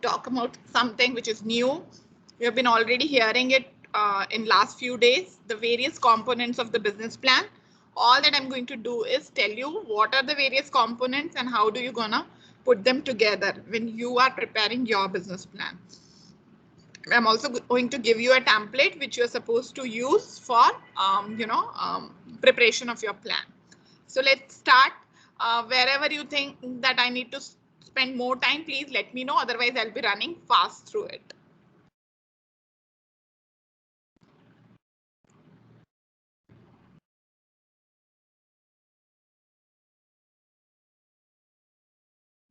talk about something which is new. You have been already hearing it in last few days, the various components of the business plan. All that I'm going to do is tell you what are the various components and how do you gonna put them together when you are preparing your business plan. I'm also going to give you a template which you're supposed to use for preparation of your plan. So let's start. Wherever you think that I need to spend more time, please let me know. Otherwise, I'll be running fast through it.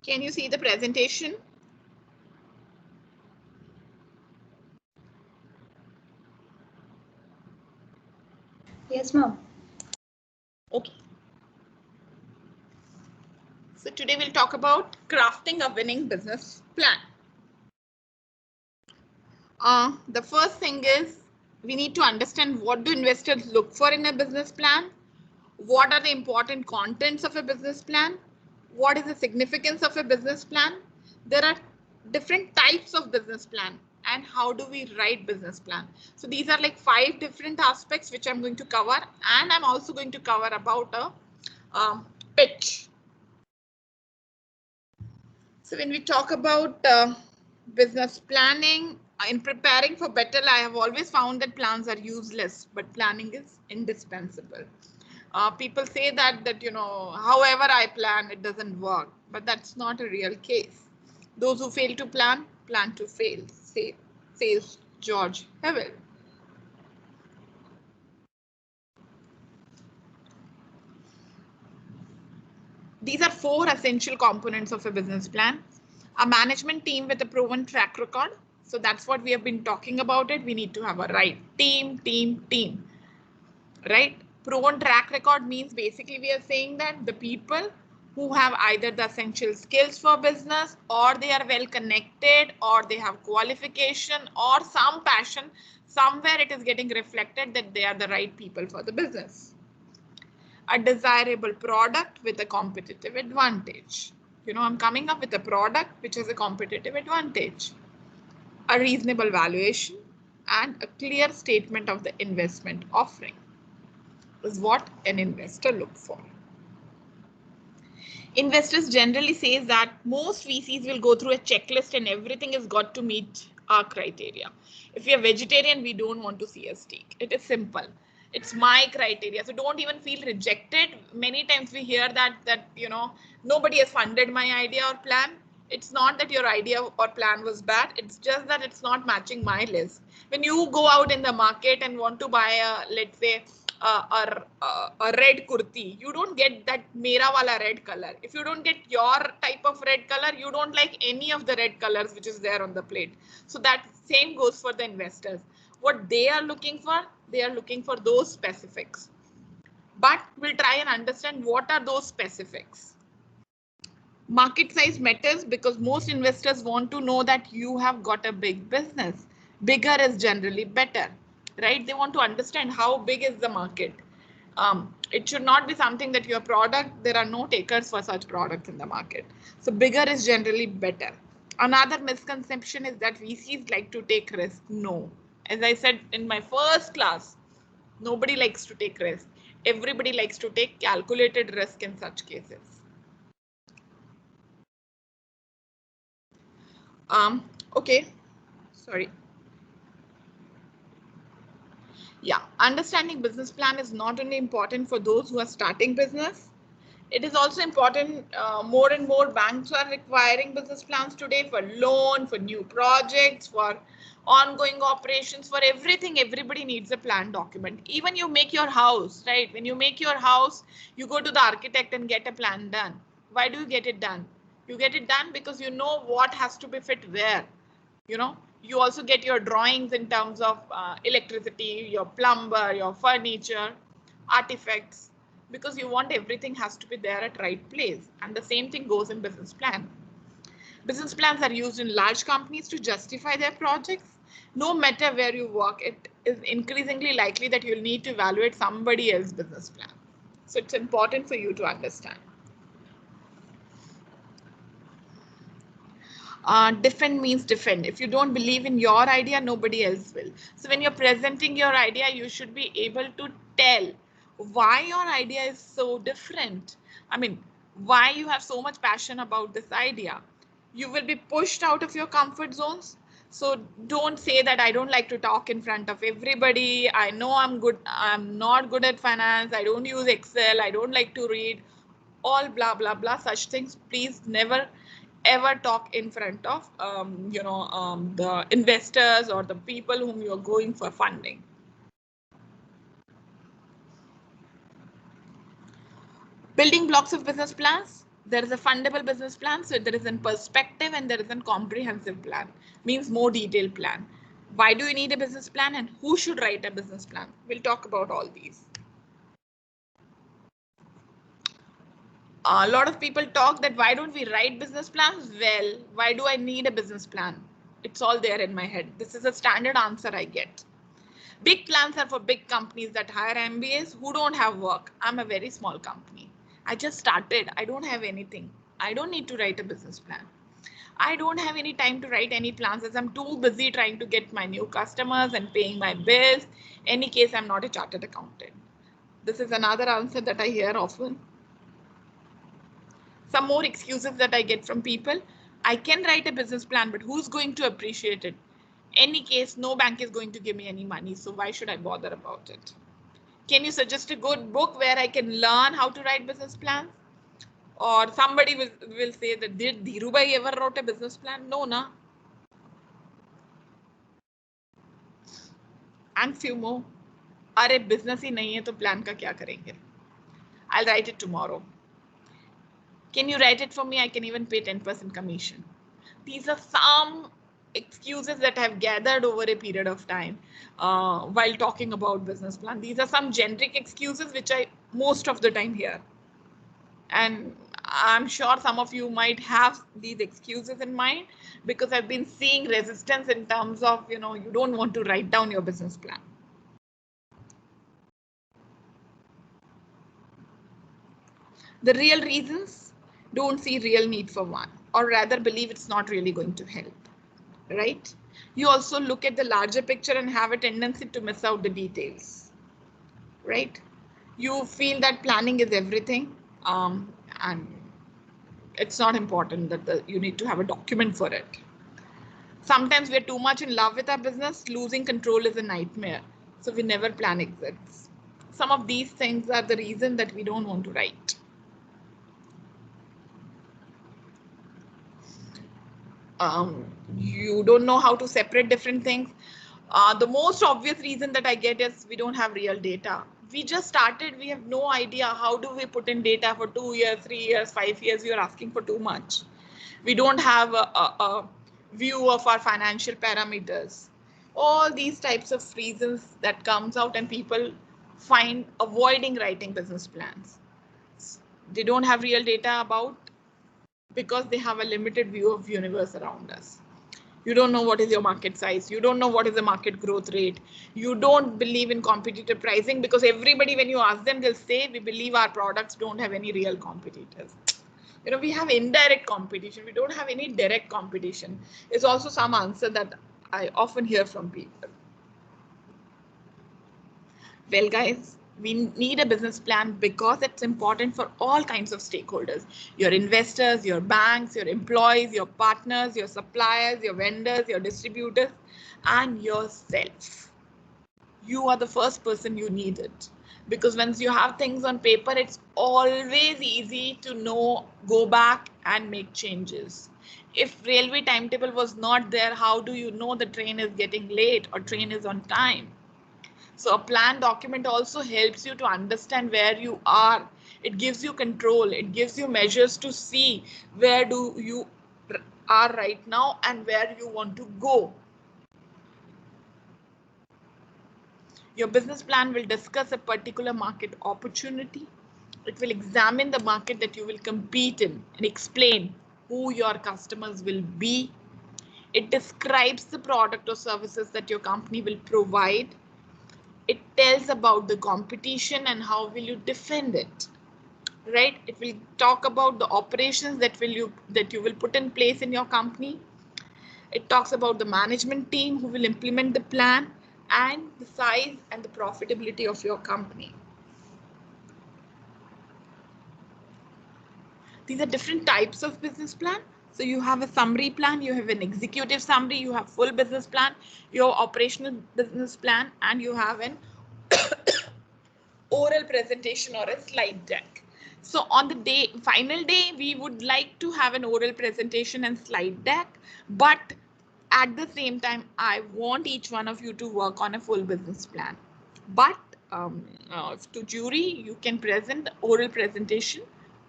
Can you see the presentation? Yes, ma'am. Okay. So today we'll talk about crafting a winning business plan. The first thing is we need to understand what do investors look for in a business plan. What are the important contents of a business plan? What is the significance of a business plan? There are different types of business plan and how do we write business plan? So these are like 5 different aspects which I'm going to cover, and I'm also going to cover about a pitch. So when we talk about business planning, in preparing for better, I have always found that plans are useless, but planning is indispensable. People say that however I plan, it doesn't work, but that's not a real case. Those who fail to plan to fail, says George Hewell. These are 4 essential components of a business plan. A management team with a proven track record. So that's what we have been talking about it. We need to have a right team, right? Proven track record means basically we are saying that the people who have either the essential skills for business, or they are well connected, or they have qualification or some passion, somewhere it is getting reflected that they are the right people for the business. A desirable product with a competitive advantage. I'm coming up with a product which has a competitive advantage. A reasonable valuation and a clear statement of the investment offering is what an investor looks for. Investors generally say that most VCs will go through a checklist and everything has got to meet our criteria. If you're vegetarian, we don't want to see a steak. It is simple. It's my criteria. So don't even feel rejected. Many times we hear that nobody has funded my idea or plan. It's not that your idea or plan was bad. It's just that it's not matching my list. When you go out in the market and want to buy a, let's say, a red kurti, you don't get that mera wala red color. If you don't get your type of red color, you don't like any of the red colors which is there on the plate. So that same goes for the investors. What they are looking for, they are looking for those specifics. But we'll try and understand what are those specifics. Market size matters because most investors want to know that you have got a big business. Bigger is generally better, right? They want to understand how big is the market. It should not be something that your product, there are no takers for such products in the market. So bigger is generally better. Another misconception is that VCs like to take risk. No. As I said in my first class, nobody likes to take risk. Everybody likes to take calculated risk in such cases. Okay, sorry. Yeah, understanding business plan is not only important for those who are starting business. It is also important. More and more banks are requiring business plans today for loan, for new projects, for ongoing operations, for everything. Everybody needs a plan document. Even you make your house, right? When you make your house, you go to the architect and get a plan done. Why do you get it done? You get it done because you know what has to be fit where. You also get your drawings in terms of electricity, your plumber, your furniture, artifacts, because you want everything has to be there at right place. And the same thing goes in business plan. Business plans are used in large companies to justify their projects. No matter where you work, it is increasingly likely that you'll need to evaluate somebody else's business plan. So it's important for you to understand. Defend means defend. If you don't believe in your idea, nobody else will. So when you're presenting your idea, you should be able to tell why your idea is so different. I mean, why you have so much passion about this idea. You will be pushed out of your comfort zones. So don't say that I don't like to talk in front of everybody. I know I'm not good at finance. I don't use Excel. I don't like to read. All blah, blah, blah, such things. Please never ever talk in front of the investors or the people whom you are going for funding. Building blocks of business plans. There is a fundable business plan. So there is a perspective and there is a comprehensive plan, means more detailed plan. Why do you need a business plan and who should write a business plan? We'll talk about all these. A lot of people talk that why don't we write business plans? Well, why do I need a business plan? It's all there in my head. This is a standard answer I get. Big plans are for big companies that hire MBAs who don't have work. I'm a very small company. I just started. I don't have anything. I don't need to write a business plan. I don't have any time to write any plans as I'm too busy trying to get my new customers and paying my bills. Any case, I'm not a chartered accountant. This is another answer that I hear often. Some more excuses that I get from people. I can write a business plan, but who's going to appreciate it? Any case, no bank is going to give me any money. So why should I bother about it? Can you suggest a good book where I can learn how to write business plans? Or somebody will say that did Dhirubhai ever wrote a business plan? No, na. And few more. अरे business ही नहीं है तो plan का क्या करेंगे? I'll write it tomorrow. Can you write it for me? I can even pay 10% commission. These are some excuses that have gathered over a period of time while talking about business plan. These are some generic excuses which I most of the time hear. And I'm sure some of you might have these excuses in mind because I've been seeing resistance in terms of, you don't want to write down your business plan. The real reasons, don't see real need for one, or rather believe it's not really going to help, right? You also look at the larger picture and have a tendency to miss out the details, right? You feel that planning is everything, and it's not important that you need to have a document for it. Sometimes we're too much in love with our business, losing control is a nightmare. So we never plan exits. Some of these things are the reason that we don't want to write. You don't know how to separate different things. The most obvious reason that I get is we don't have real data. We just started. We have no idea how do we put in data for 2 years, 3 years, 5 years. We are asking for too much. We don't have a view of our financial parameters. All these types of reasons that comes out and people find avoiding writing business plans. They don't have real data about because they have a limited view of universe around us. You don't know what is your market size. You don't know what is the market growth rate. You don't believe in competitive pricing because everybody, when you ask them, they'll say, we believe our products don't have any real competitors. We have indirect competition. We don't have any direct competition. It's also some answer that I often hear from people. Well, guys, we need a business plan because it's important for all kinds of stakeholders. Your investors, your banks, your employees, your partners, your suppliers, your vendors, your distributors, and yourself. You are the first person you need it. Because once you have things on paper, it's always easy to go back and make changes. If railway timetable was not there, how do you know the train is getting late or train is on time? So a plan document also helps you to understand where you are. It gives you control. It gives you measures to see where do you are right now and where you want to go. Your business plan will discuss a particular market opportunity. It will examine the market that you will compete in and explain who your customers will be. It describes the product or services that your company will provide. It tells about the competition and how will you defend it, right? It will talk about the operations that you will put in place in your company. It talks about the management team who will implement the plan and the size and the profitability of your company. These are different types of business plan. So you have a summary plan, you have an executive summary, you have full business plan, your operational business plan, and you have an oral presentation or a slide deck. So on the final day, we would like to have an oral presentation and slide deck, but at the same time, I want each one of you to work on a full business plan. But to jury, you can present the oral presentation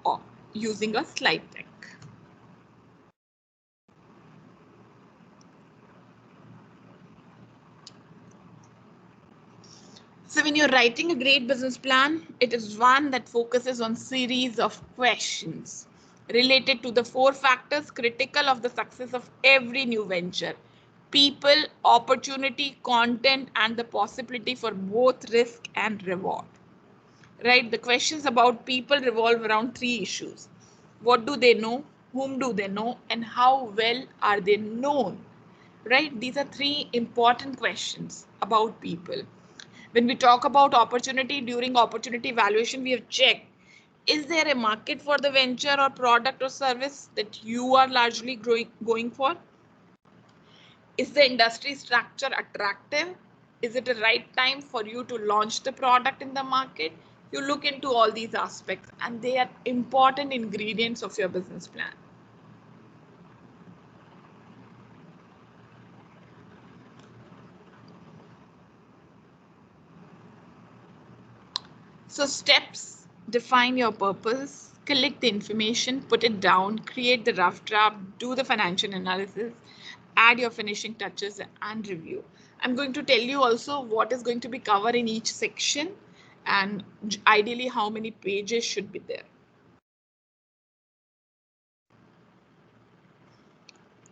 or using a slide deck. So when you're writing a great business plan, it is one that focuses on series of questions related to the 4 factors critical of the success of every new venture: people, opportunity, content, and the possibility for both risk and reward. Right? The questions about people revolve around 3 issues. What do they know? Whom do they know? And how well are they known? Right? These are 3 important questions about people. When we talk about opportunity, during opportunity evaluation, we have checked, is there a market for the venture or product or service that you are largely going for? Is the industry structure attractive? Is it the right time for you to launch the product in the market? You look into all these aspects and they are important ingredients of your business plan. So steps: define your purpose, collect the information, put it down, create the rough draft, do the financial analysis, add your finishing touches and review. I'm going to tell you also what is going to be covered in each section and ideally how many pages should be there.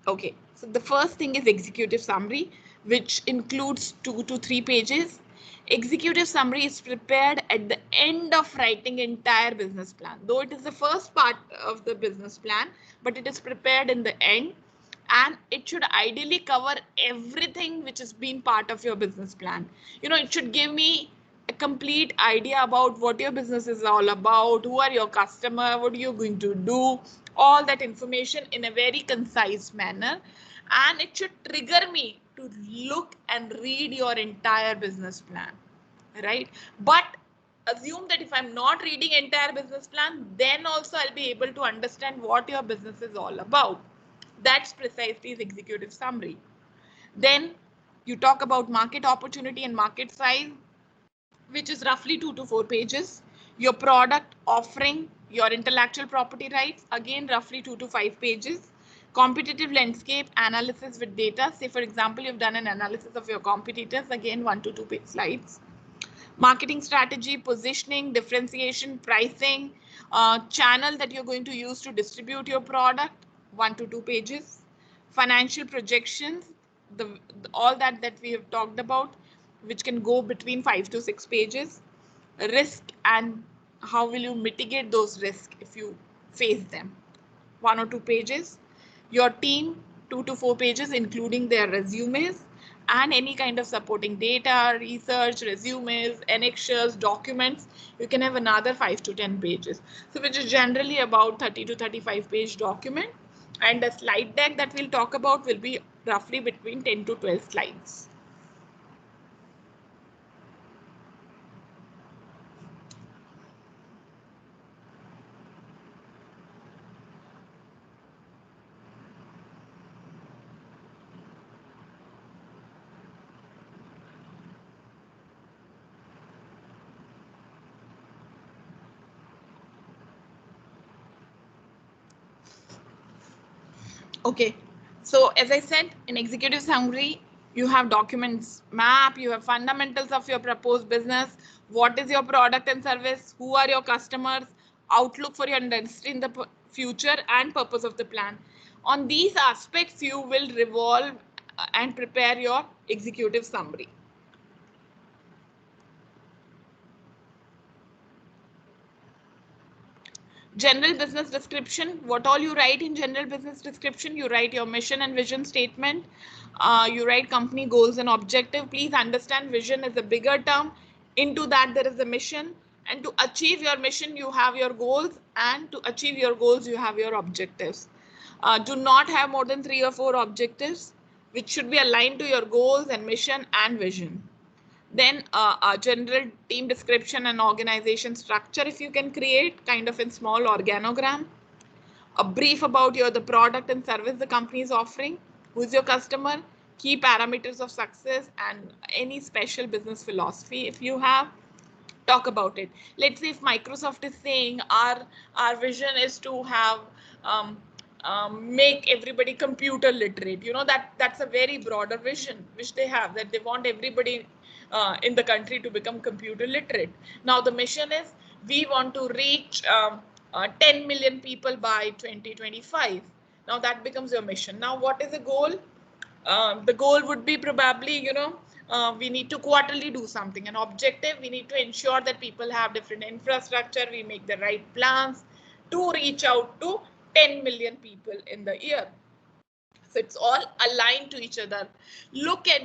Okay, so the first thing is executive summary, which includes 2 to 3 pages. Executive summary is prepared at the end of writing entire business plan. Though it is the first part of the business plan, but it is prepared in the end, and it should ideally cover everything which has been part of your business plan. It should give me a complete idea about what your business is all about, who are your customer, what are you going to do, all that information in a very concise manner, and it should trigger me to look and read your entire business plan, right? But assume that if I'm not reading entire business plan, then also I'll be able to understand what your business is all about. That's precisely the executive summary. Then you talk about market opportunity and market size, which is roughly 2 to 4 pages. Your product offering, your intellectual property rights, again roughly 2 to 5 pages. Competitive landscape analysis with data. Say for example, you've done an analysis of your competitors, again 1 to 2 slides. Marketing strategy, positioning, differentiation, pricing, channel that you're going to use to distribute your product, 1 to 2 pages. Financial projections, all that we have talked about, which can go between 5 to 6 pages. Risk and how will you mitigate those risks if you face them, 1 or 2 pages. Your team, 2 to 4 pages, including their resumes and any kind of supporting data, research, resumes, annexures, documents. You can have another 5 to 10 pages. So which is generally about 30 to 35 page document. And the slide deck that we'll talk about will be roughly between 10 to 12 slides. Okay, so as I said, in executive summary, you have documents map, you have fundamentals of your proposed business, what is your product and service, who are your customers, outlook for your industry in the future, and purpose of the plan. On these aspects, you will revolve and prepare your executive summary. General business description, what all you write in general business description? You write your mission and vision statement. You write company goals and objective. Please understand vision is a bigger term. Into that there is a mission, and to achieve your mission you have your goals, and to achieve your goals you have your objectives. Do not have more than 3 or 4 objectives which should be aligned to your goals and mission and vision. Then a general team description and organization structure, if you can create kind of in small organogram. A brief about the product and service the company is offering, who is your customer, key parameters of success, and any special business philosophy if you have. Talk about it. Let's say if Microsoft is saying our vision is to have make everybody computer literate, that's a very broader vision which they have, that they want everybody in the country to become computer literate. Now the mission is we want to reach 10 million people by 2025. Now that becomes your mission. Now what is the goal? The goal would be probably, we need to quarterly do something. An objective, we need to ensure that people have different infrastructure. We make the right plans to reach out to 10 million people in the year. So it's all aligned to each other.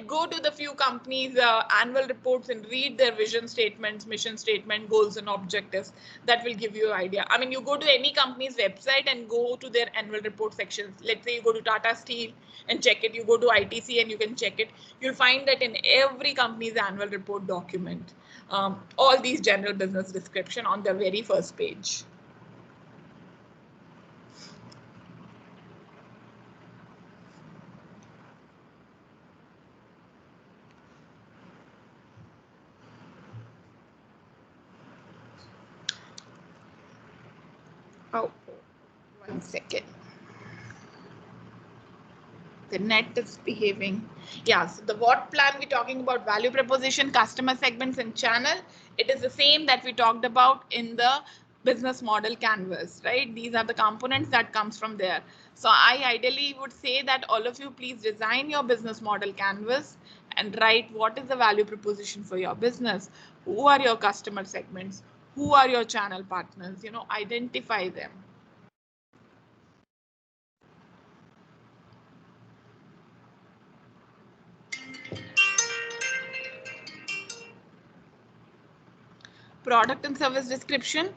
Go to the few companies' annual reports and read their vision statements, mission statement, goals and objectives. That will give you an idea. I mean, you go to any company's website and go to their annual report sections. Let's say you go to Tata Steel and check it. You go to ITC and you can check it. You'll find that in every company's annual report document, all these general business description on the very first page. Oh, 1 second. The net is behaving. Yeah, so the what plan we're talking about, value proposition, customer segments and channel. It is the same that we talked about in the business model canvas, right? These are the components that comes from there. So I ideally would say that all of you please design your business model canvas and write what is the value proposition for your business. Who are your customer segments? Who are your channel partners? Identify them. Product and service description.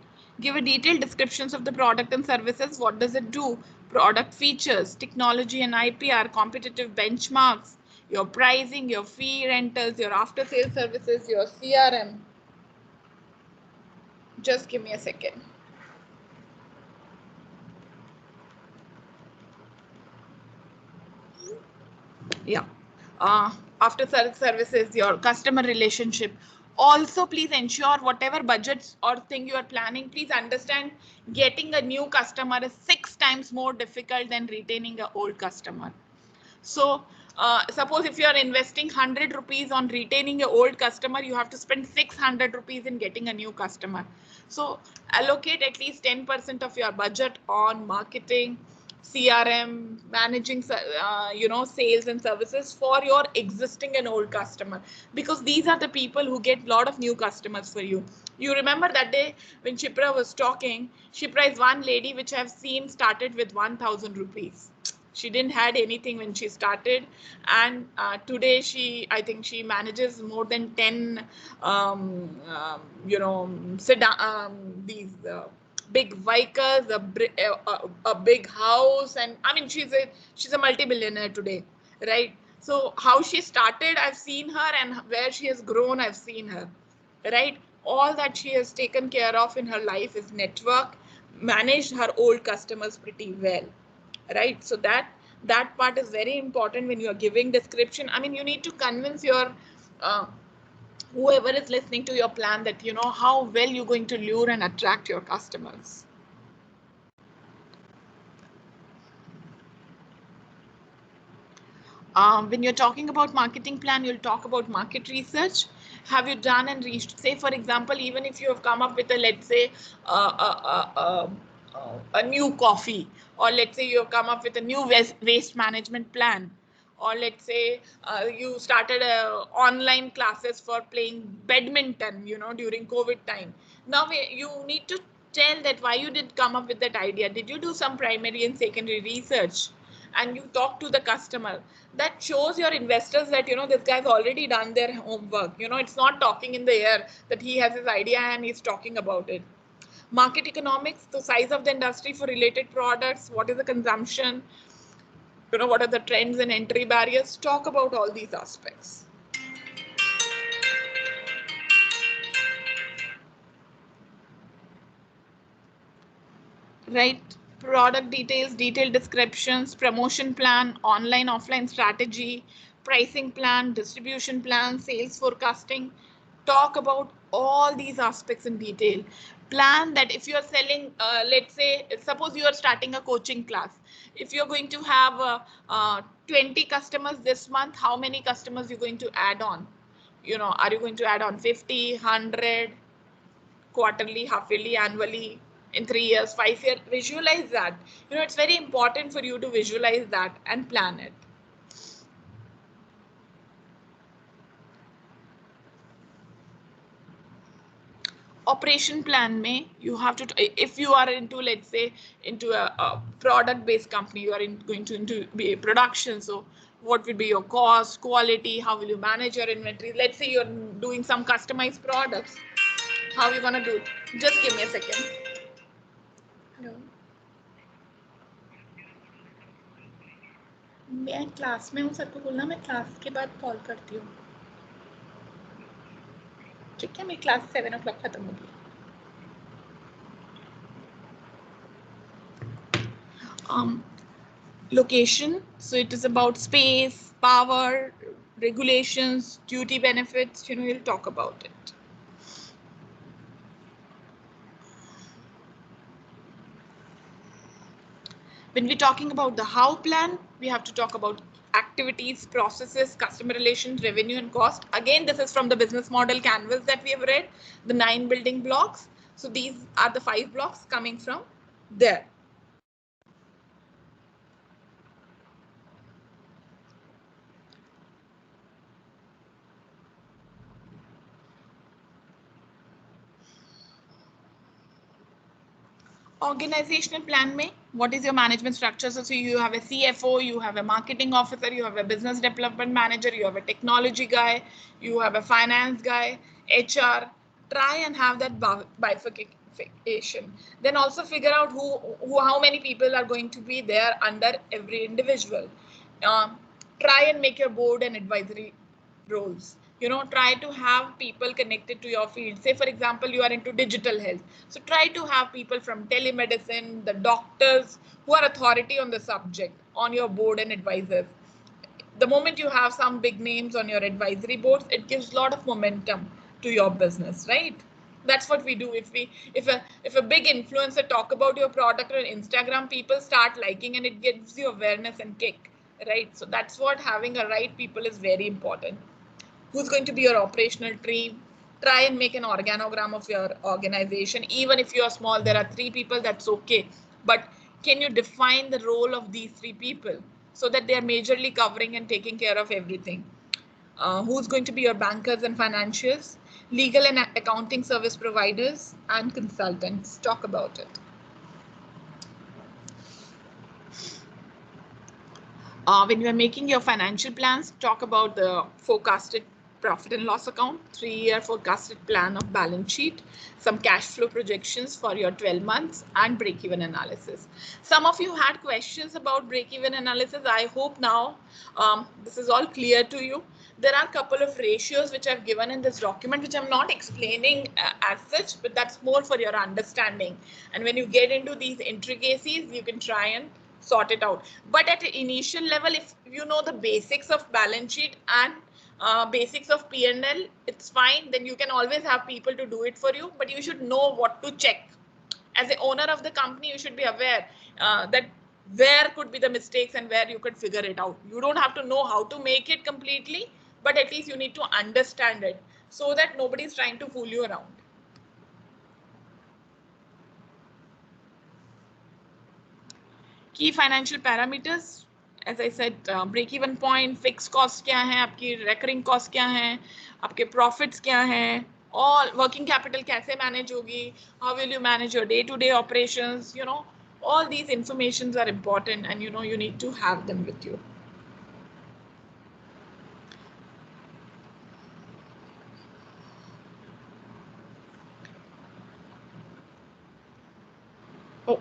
Give a detailed descriptions of the product and services. What does it do? Product features, technology and IPR, competitive benchmarks, your pricing, your fee rentals, your after sales services, your CRM. Just give me a second. Yeah. After sales services, your customer relationship. Also, please ensure whatever budgets or thing you are planning, please understand getting a new customer is 6 times more difficult than retaining an old customer. So suppose if you are investing 100 rupees on retaining your old customer, you have to spend 600 rupees in getting a new customer. So allocate at least 10% of your budget on marketing, CRM, managing, sales and services for your existing and old customer, because these are the people who get a lot of new customers for you. You remember that day when Shipra was talking, Shipra is one lady which I've seen started with 1,000 rupees. She didn't had anything when she started, and today I think she manages more than 10, these big vehicles, a big house, and I mean she's a multi-billionaire today, right? So how she started, I've seen her, and where she has grown, I've seen her, right? All that she has taken care of in her life is network, managed her old customers pretty well, right? So that part is very important when you are giving description. I mean, you need to convince your whoever is listening to your plan that how well you're going to lure and attract your customers. When you're talking about marketing plan, you'll talk about market research. Have you done and reached, say for example, even if you have come up with a, let's say, a new coffee, or let's say you have come up with a new waste management plan, or let's say you started online classes for playing badminton, during COVID time. Now you need to tell that why you did come up with that idea. Did you do some primary and secondary research? And you talk to the customer. That shows your investors that, this guy's already done their homework. It's not talking in the air that he has his idea and he's talking about it. Market economics, the size of the industry for related products, what is the consumption, what are the trends and entry barriers. Talk about all these aspects. Right? Product details, detailed descriptions, promotion plan, online, offline strategy, pricing plan, distribution plan, sales forecasting. Talk about all these aspects in detail. Plan that if you're selling, let's say, suppose you are starting a coaching class. If you're going to have 20 customers this month, how many customers you're going to add on? Are you going to add on 50, 100, quarterly, half-yearly, annually, in 3 years, 5 years? Visualize that. It's very important for you to visualize that and plan it. Operation plan may you have to, if you are into, let's say, into a product based company, you are going to into be a production. So what will be your cost, quality, how will you manage your inventory? Let's say you're doing some customized products. How are you going to do it? Just give me a second. Hello. मैं class में हूँ, sir को बोलना मैं class के बाद call करती हूँ. ठीक है, मेरी क्लास 7 o'clock खत्म होगी. Location, so it is about space, power, regulations, duty benefits. We'll talk about it. When we're talking about the how plan, we have to talk about activities, processes, customer relations, revenue and cost. Again, this is from the business model canvas that we have read, the 9 building blocks. So these are the 5 blocks coming from there. Organizational plan mein, what is your management structure? So you have a CFO, you have a marketing officer, you have a business development manager, you have a technology guy, you have a finance guy, HR. Try and have that bifurcation. Then also figure out how many people are going to be there under every individual. Try and make your board and advisory roles. Try to have people connected to your field. Say, for example, you are into digital health. So try to have people from telemedicine, the doctors who are authority on the subject on your board and advisors. The moment you have some big names on your advisory boards, it gives a lot of momentum to your business, right? That's what we do. If a big influencer talk about your product on Instagram, people start liking and it gives you awareness and kick, right? So that's what having a right people is very important. Who's going to be your operational team? Try and make an organogram of your organization. Even if you are small, there are 3 people, that's okay. But can you define the role of these 3 people so that they are majorly covering and taking care of everything? Who's going to be your bankers and financiers, legal and accounting service providers, and consultants? Talk about it. When you are making your financial plans, talk about the forecasted profit and loss account, 3-year forecasted plan of balance sheet, some cash flow projections for your 12 months, and break-even analysis. Some of you had questions about break-even analysis. I hope now this is all clear to you. There are a couple of ratios which I've given in this document, which I'm not explaining as such, but that's more for your understanding. And when you get into these intricacies, you can try and sort it out. But at the initial level, if you know the basics of balance sheet and basics of P&L, it's fine. Then you can always have people to do it for you, but you should know what to check. As the owner of the company, you should be aware that where could be the mistakes and where you could figure it out. You don't have to know how to make it completely, but at least you need to understand it so that nobody's trying to fool you around. Key financial parameters, as I said, break-even point, fixed cost क्या है, आपकी recurring cost क्या है, आपके profits क्या हैं, all working capital kaise manage hogi, how will you manage your day-to-day operations, you know, all these informations are important, and you know, you need to have them with you. Oh,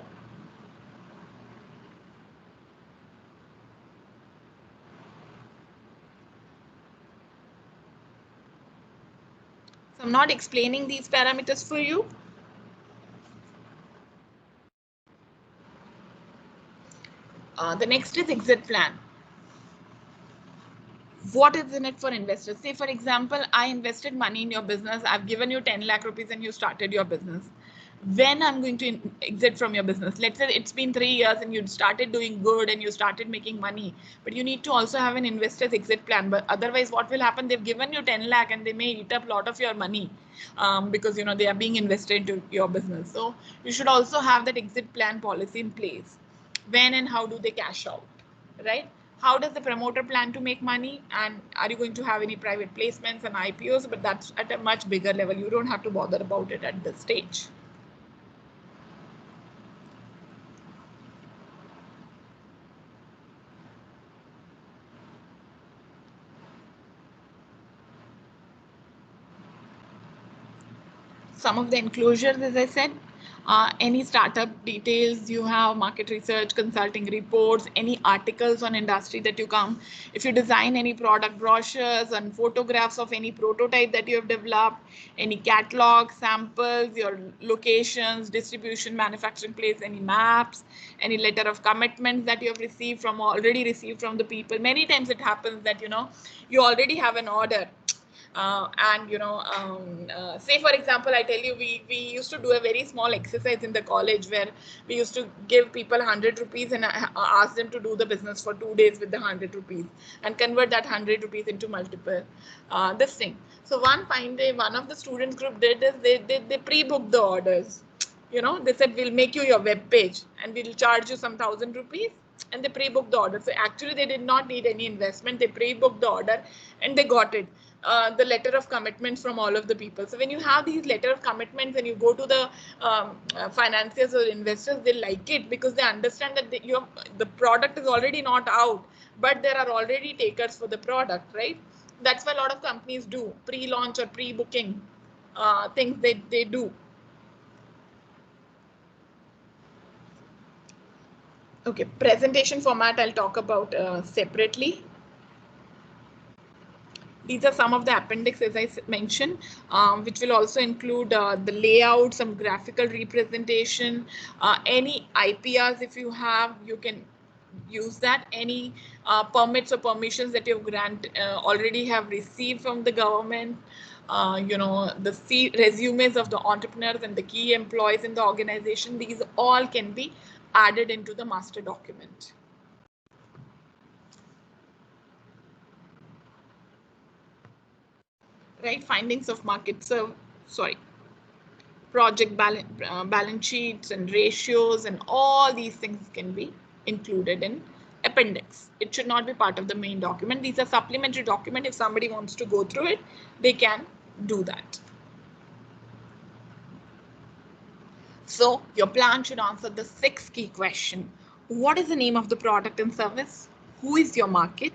so I'm not explaining these parameters for you. The next is exit plan. What is in it for investors? Say, for example, I invested money in your business. I've given you 10 lakh rupees and you started your business. When I'm going to exit from your business, let's say it's been 3 years and you started doing good and you started making money, but you need to also have an investor's exit plan. But otherwise, what will happen? They've given you 10 lakh and they may eat up a lot of your money because, you know, they are being invested into your business. So you should also have that exit plan policy in place. When and how do they cash out, right? How does the promoter plan to make money, and are you going to have any private placements and IPOs? But that's at a much bigger level. You don't have to bother about it at this stage. Some of the enclosures, as I said, any startup details you have, market research, consulting reports, any articles on industry that you come, if you design any product brochures and photographs of any prototype that you have developed, any catalog, samples, your locations, distribution, manufacturing place, any maps, any letter of commitments that you have received from already received from the people. Many times it happens that, you know, you already have an order. And you know, say for example, I tell you, we used to do a very small exercise in the college where we used to give people 100 rupees and ask them to do the business for 2 days with the 100 rupees and convert that 100 rupees into multiple this thing. So one fine day, one of the students group did is they pre-booked the orders. You know, they said, we'll make you your web page and we'll charge you some 1,000 rupees, and they pre-booked the order. So actually they did not need any investment. They pre-booked the order and they got it. The letter of commitments from all of the people. So when you have these letter of commitments and you go to the financiers or investors, they like it because they understand that the product is already not out, but there are already takers for the product, right? That's why a lot of companies do pre-launch or pre-booking things they do. Okay, presentation format I'll talk about separately. These are some of the appendix, as I mentioned, which will also include the layout, some graphical representation, any IPRs if you have, you can use that. Any permits or permissions that you've already have received from the government, you know, the resumes of the entrepreneurs and the key employees in the organization, these all can be added into the master document. Right, findings of market project balance sheets and ratios and all these things can be included in appendix. It should not be part of the main document. These are supplementary document. If somebody wants to go through it, they can do that. So your plan should answer the 6 key question. What is the name of the product and service? Who is your market?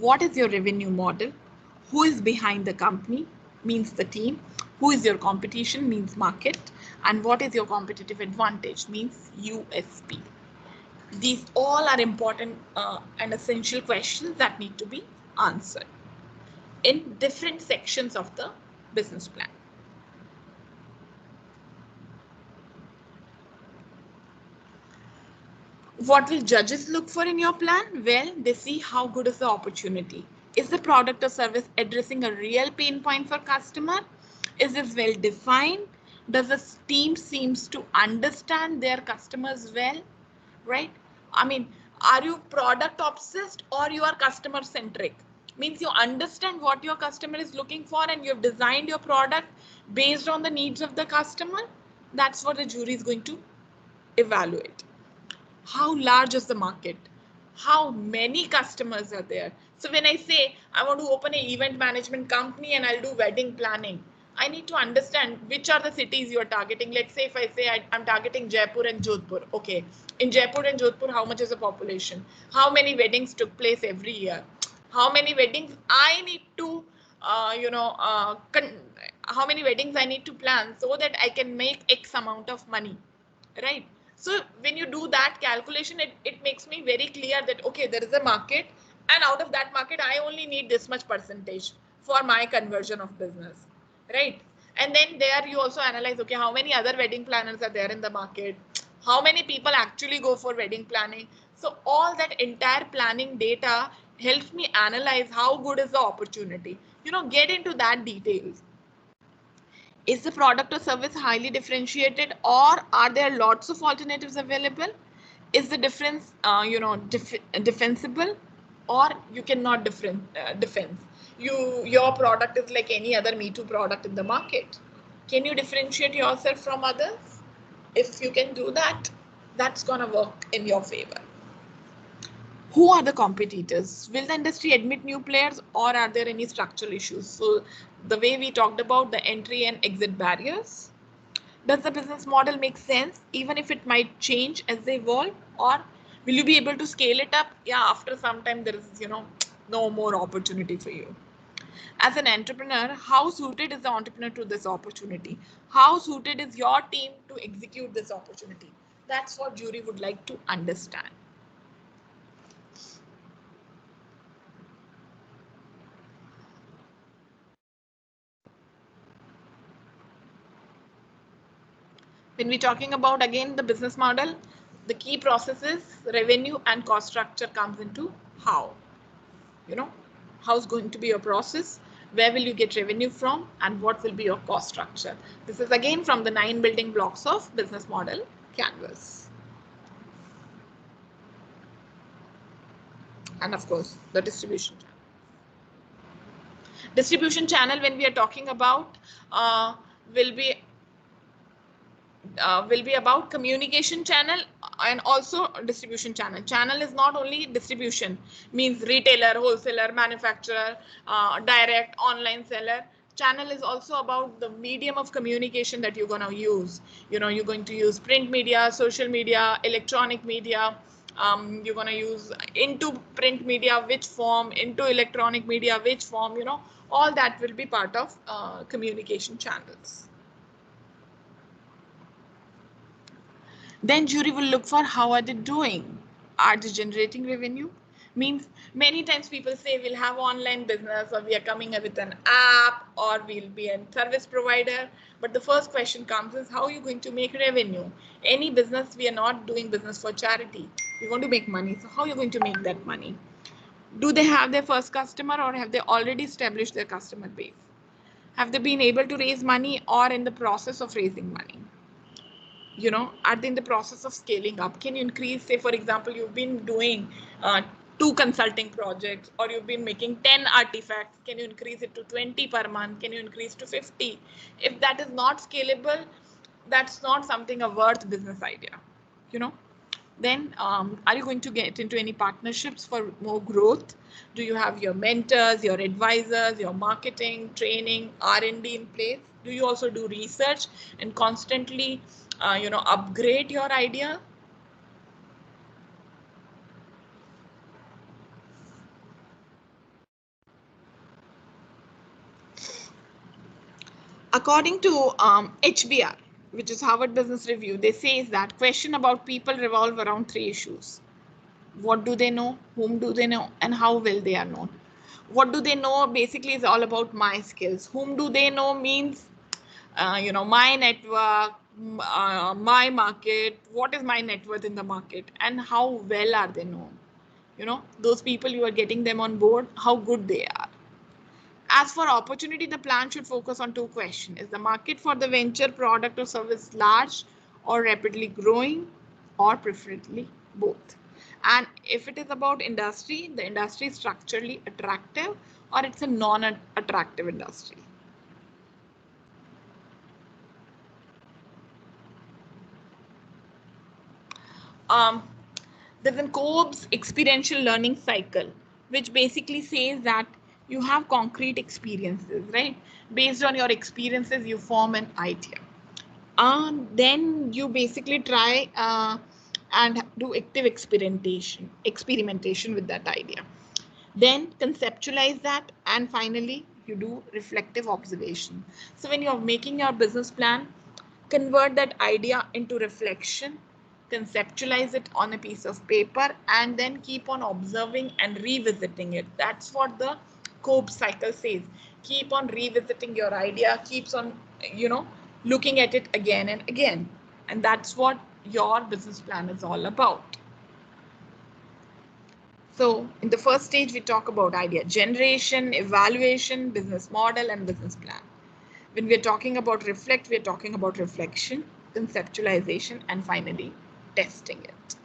What is your revenue model? Who is behind the company? Means the team. Who is your competition? Means market. And what is your competitive advantage? Means USP. These all are important and essential questions that need to be answered in different sections of the business plan. What will judges look for in your plan? Well, they see how good is the opportunity. Is the product or service addressing a real pain point for customer? Is this well defined? Does the team seems to understand their customers well? Right? I mean, are you product obsessed or you are customer centric? Means you understand what your customer is looking for and you've designed your product based on the needs of the customer. That's what the jury is going to evaluate. How large is the market? How many customers are there? So when I say I want to open an event management company and I'll do wedding planning, I need to understand which are the cities you are targeting. Let's say if I say I'm targeting Jaipur and Jodhpur. Okay, in Jaipur and Jodhpur, how much is the population? How many weddings took place every year? How many weddings I need to, how many weddings I need to plan so that I can make X amount of money, right? So when you do that calculation, it makes me very clear that, okay, there is a market, and out of that market, I only need this much percentage for my conversion of business, right? And then there you also analyze, okay, how many other wedding planners are there in the market? How many people actually go for wedding planning? So all that entire planning data helps me analyze how good is the opportunity. Get into that details. Is the product or service highly differentiated, or are there lots of alternatives available? Is the difference, defensible, or you cannot defend? Your product is like any other Me Too product in the market. Can you differentiate yourself from others? If you can do that, that's gonna work in your favor. Who are the competitors? Will the industry admit new players, or are there any structural issues? So the way we talked about the entry and exit barriers. Does the business model make sense even if it might change as they evolve, or will you be able to scale it up? Yeah, after some time there is, no more opportunity for you. As an entrepreneur, how suited is the entrepreneur to this opportunity? How suited is your team to execute this opportunity? That's what jury would like to understand. When we're talking about, again, the business model, the key processes, revenue and cost structure comes into how. How's going to be your process, where will you get revenue from, and what will be your cost structure. This is again from the 9 building blocks of business model canvas. And of course, the distribution channel. Distribution channel, when we are talking about, will be about communication channel and also distribution channel. Channel is not only distribution, means retailer, wholesaler, manufacturer, direct, online seller. Channel is also about the medium of communication that you're going to use. You're going to use print media, social media, electronic media. You're going to use into print media, which form, into electronic media, which form, all that will be part of communication channels. Then jury will look for how are they doing. Are they generating revenue? Means many times people say we'll have online business, or we are coming up with an app, or we'll be a service provider. But the first question comes is, how are you going to make revenue? Any business, we are not doing business for charity. We want to make money. So how are you going to make that money? Do they have their first customer, or have they already established their customer base? Have they been able to raise money, or in the process of raising money? Are they in the process of scaling up? Can you increase, say, for example, you've been doing 2 consulting projects, or you've been making 10 artifacts. Can you increase it to 20 per month? Can you increase to 50? If that is not scalable, that's not something a worth business idea. Then are you going to get into any partnerships for more growth? Do you have your mentors, your advisors, your marketing, training, R&D in place? Do you also do research and constantly upgrade your idea? According to HBR, which is Harvard Business Review, they say that question about people revolve around 3 issues. What do they know? Whom do they know? And how well they are known? What do they know? Basically, is all about my skills. Whom do they know means, my network, my market. What is my net worth in the market, and how well are they known? Those people, you are getting them on board, how good they are. As for opportunity, the plan should focus on 2 questions. Is the market for the venture product or service large or rapidly growing, or preferably both? And if it is about industry, the industry is structurally attractive, or it's a non-attractive industry. There's a Kolb's experiential learning cycle, which basically says that you have concrete experiences, right? Based on your experiences, you form an idea. Then you basically try and do active experimentation with that idea. Then conceptualize that, and finally you do reflective observation. So when you're making your business plan, convert that idea into reflection, conceptualize it on a piece of paper, and then keep on observing and revisiting it. That's what the Cope cycle says. Keep on revisiting your idea, keeps on, looking at it again and again. And that's what your business plan is all about. So in the first stage, we talk about idea generation, evaluation, business model, and business plan. When we're talking about reflect, we're talking about reflection, conceptualization, and finally testing it.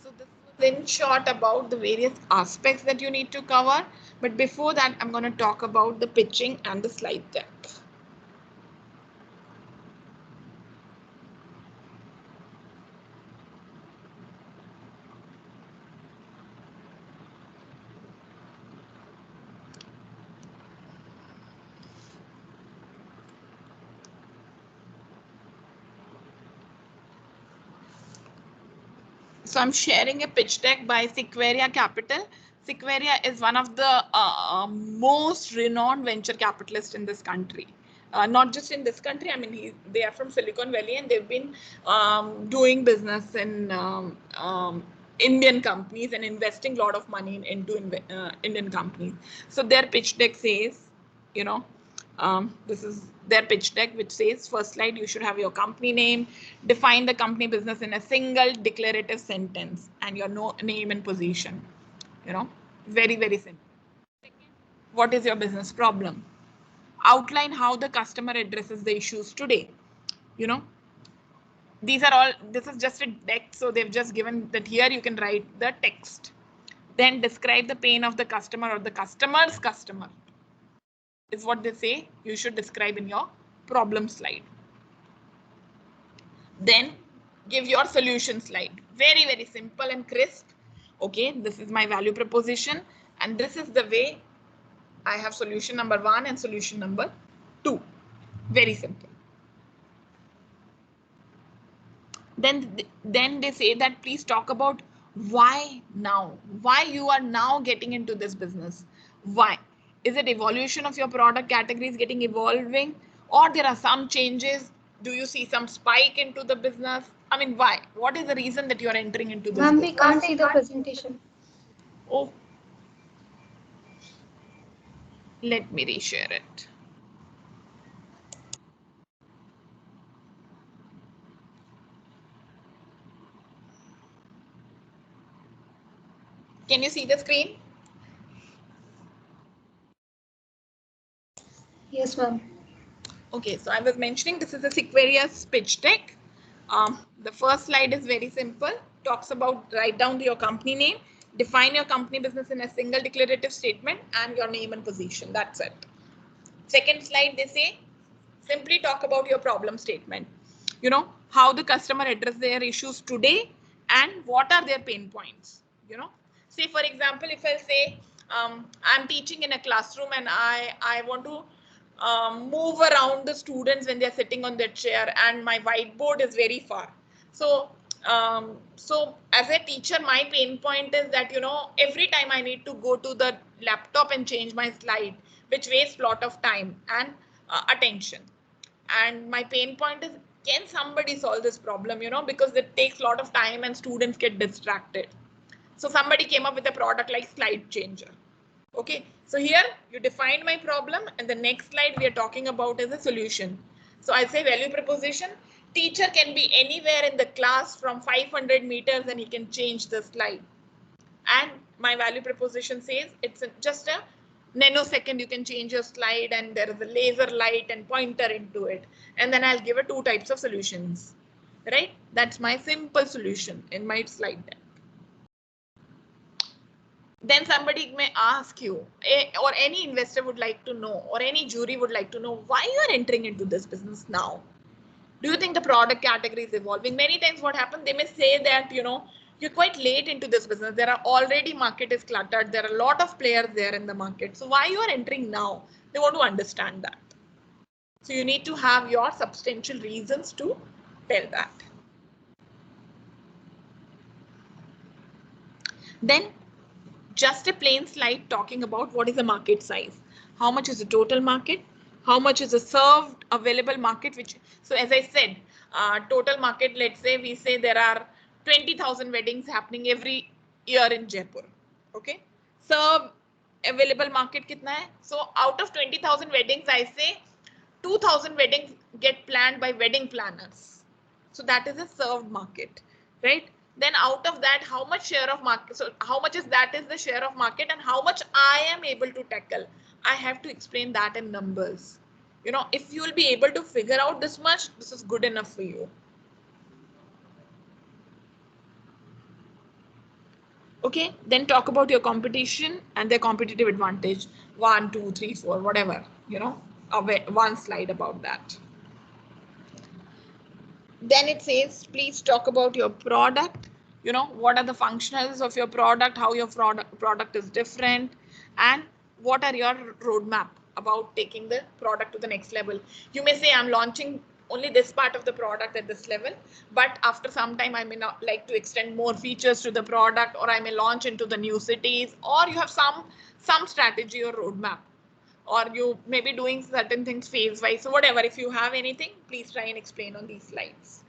So this was in short about the various aspects that you need to cover. But before that, I'm going to talk about the pitching and the slide deck. So I'm sharing a pitch deck by Sequoia Capital. Sequoia is one of the most renowned venture capitalists in this country. Not just in this country, I mean, they are from Silicon Valley, and they've been doing business in Indian companies and investing a lot of money into Indian companies. So their pitch deck says, this is their pitch deck, which says, first slide, you should have your company name, define the company business in a single declarative sentence, and your name and position. Very, very simple. Second, what is your business problem? Outline how the customer addresses the issues today. These are all, this is just a deck, so they've just given that here you can write the text. Then describe the pain of the customer or the customer's customer. Is what they say you should describe in your problem slide. Then give your solution slide. Very, very simple and crisp. Okay, this is my value proposition, and this is the way I have solution number 1 and solution number 2. Very simple. Then they say that please talk about why now, why you are now getting into this business. Why? Is it evolution of your product categories getting evolving, or there are some changes? Do you see some spike into the business? I mean, why? What is the reason that you are entering into this? Ma'am, we can't see the presentation. Oh, let me reshare it. Can you see the screen? Yes, ma'am. Okay, so I was mentioning this is a Sequoia's pitch deck. The first slide is very simple. Talks about write down your company name, define your company business in a single declarative statement, and your name and position. That's it. Second slide, they say simply talk about your problem statement. How the customer address their issues today and what are their pain points. Say for example, if I say I'm teaching in a classroom and I want to move around the students when they're sitting on their chair, and my whiteboard is very far. So as a teacher, my pain point is that, every time I need to go to the laptop and change my slide, which wastes a lot of time and attention. And my pain point is, can somebody solve this problem, because it takes a lot of time and students get distracted. So somebody came up with a product like Slide Changer. Okay, so here you defined my problem, and the next slide we are talking about is a solution. So I say value proposition. Teacher can be anywhere in the class from 500 meters and he can change the slide. And my value proposition says it's just a nanosecond, you can change your slide, and there is a laser light and pointer into it. And then I'll give it 2 types of solutions, right? That's my simple solution in my slide deck. Then somebody may ask you, or any investor would like to know, or any jury would like to know, why you are entering into this business now. Do you think the product category is evolving? Many times what happens, they may say that, you know, you're quite late into this business. There are already market is cluttered. There are a lot of players there in the market. So why you are entering now? They want to understand that. So you need to have your substantial reasons to tell that. Then just a plain slide talking about what is the market size. How much is the total market? How much is the served available market? Which, so as I said, total market, let's say we say there are 20,000 weddings happening every year in Jaipur. Okay. Served available market kitna hai? So out of 20,000 weddings, I say 2,000 weddings get planned by wedding planners. So that is a served market, right? Then out of that, how much share of market, so how much is that is the share of market and how much I am able to tackle. I have to explain that in numbers. You know, if you will be able to figure out this much, this is good enough for you. Okay, then talk about your competition and their competitive advantage. 1, 2, 3, 4, whatever, you know, one slide about that. Then it says, please talk about your product. You know, what are the functionals of your product, how your product is different, and what are your roadmap about taking the product to the next level. You may say, I'm launching only this part of the product at this level, but after some time, I may not like to extend more features to the product, or I may launch into the new cities, or you have some strategy or roadmap, or you may be doing certain things phase wise. So whatever, if you have anything, please try and explain on these slides.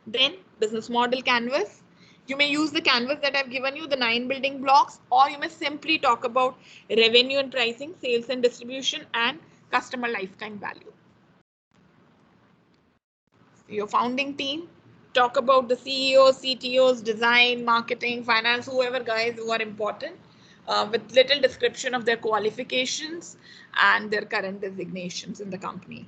Then business model canvas. You may use the canvas that I've given you, the 9 building blocks, or you may simply talk about revenue and pricing, sales and distribution, and customer lifetime value. Your founding team, talk about the CEOs, CTOs, design, marketing, finance, whoever guys who are important, with little description of their qualifications and their current designations in the company.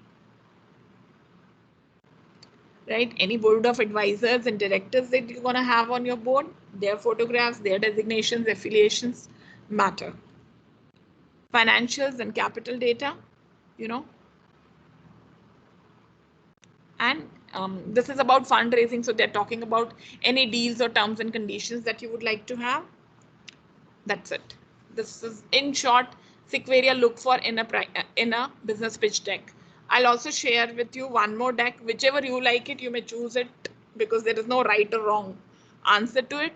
Right? Any board of advisors and directors that you're going to have on your board, their photographs, their designations, affiliations matter. Financials and capital data, you know. And this is about fundraising. So they're talking about any deals or terms and conditions that you would like to have. That's it. This is, in short, Sequeria look for in a business pitch deck. I'll also share with you one more deck. Whichever you like it, you may choose it, because there is no right or wrong answer to it.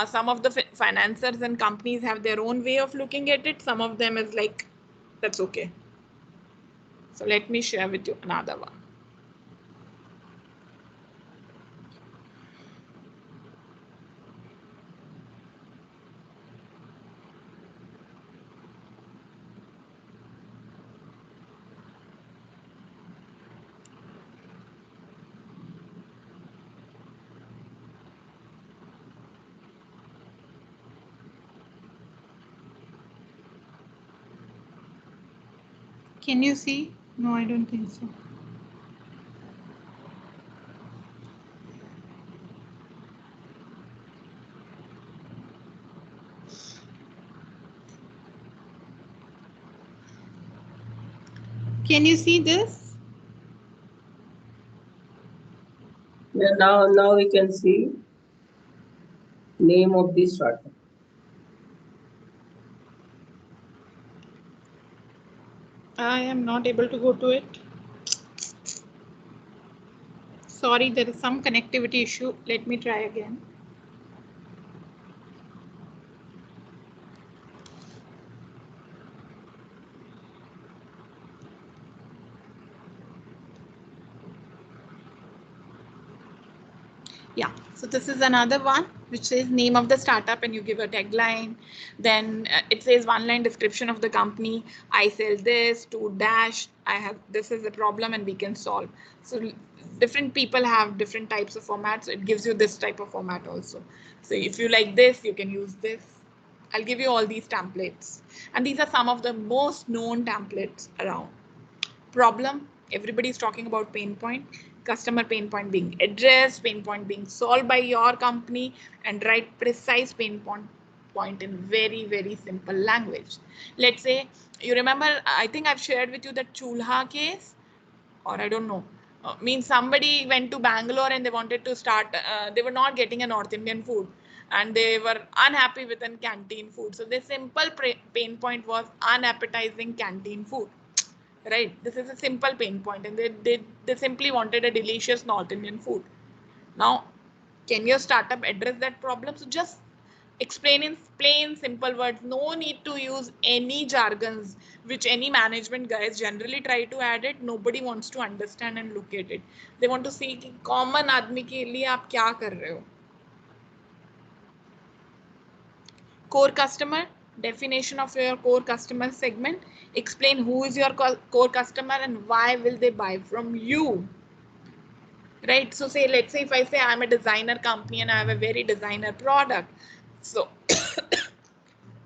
Some of the financiers and companies have their own way of looking at it. Some of them is like, that's okay. So let me share with you another one. Can you see? No, I don't think so. Can you see this? Yeah, now we can see name of the startup. I am not able to go to it. Sorry, there is some connectivity issue. Let me try again. Yeah, so this is another one which says name of the startup and you give a tagline. Then it says one line description of the company. I sell this to dash. I have, this is a problem and we can solve. So different people have different types of formats. So it gives you this type of format also. So if you like this, you can use this. I'll give you all these templates. And these are some of the most known templates around. Problem, everybody is talking about pain point. Customer pain point being addressed, pain point being solved by your company, and write precise pain point in very, very simple language. Let's say, you remember, I think I've shared with you the Chulha case, or I don't know. Means somebody went to Bangalore and they wanted to start, they were not getting a North Indian food and they were unhappy with a canteen food. So the simple pain point was unappetizing canteen food, right? This is a simple pain point and they simply wanted a delicious North Indian food. Now, can your startup address that problem? So just explain in plain simple words. No need to use any jargons which any management guys generally try to add it. Nobody wants to understand and look at it. They want to see कि common आदमी के लिए आप क्या कर रहे हो. Core customer, definition of your core customer segment. Explain who is your core customer and why will they buy from you. Right? So say, let's say if I say I'm a designer company and I have a very designer product. So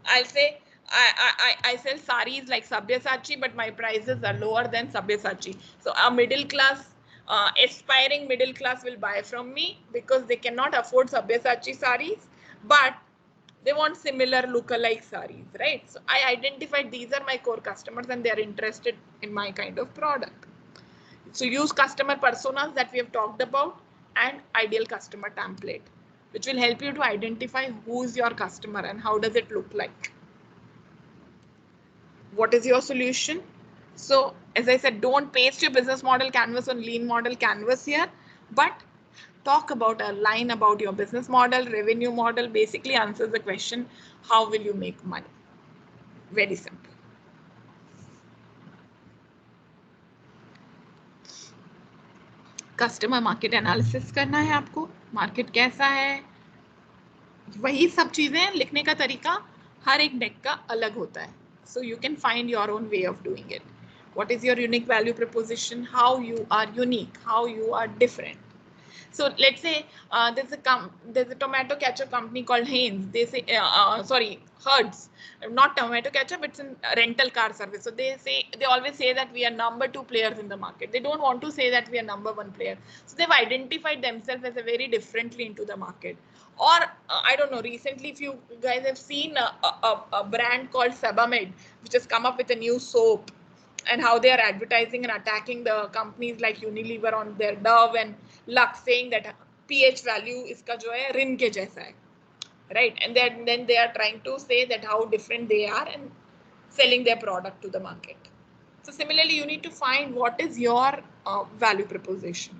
I'll say I sell saris like Sabyasachi, but my prices are lower than Sabyasachi. So a middle class, aspiring middle class will buy from me because they cannot afford Sabyasachi saris, but they want similar look-alike saris, right? So I identified these are my core customers and they are interested in my kind of product. So use customer personas that we have talked about and ideal customer template, which will help you to identify who is your customer and how does it look like. What is your solution? So as I said, don't paste your business model canvas on lean model canvas here, but talk about a line about your business model, revenue model, basically answers the question, how will you make money? Very simple. Customer market analysis करना है आपको, market कैसा है, वही सब चीजें लिखने का तरीका हर एक डेक का अलग होता है. So you can find your own way of doing it. What is your unique value proposition? How you are unique, how you are different. So let's say there's a tomato ketchup company called Heinz. They say sorry, Hertz, not tomato ketchup. It's a rental car service. So they always say that we are number 2 players in the market. They don't want to say that we are number 1 player. So they've identified themselves as a very differently into the market. Or I don't know. Recently, if you guys have seen a brand called Sebamed, which has come up with a new soap, and how they are advertising and attacking the companies like Unilever on their Dove and Lux, saying that pH value iska jo hai rin ke jaisa hai, right? And then they are trying to say that how different they are and selling their product to the market. So similarly, you need to find what is your value proposition.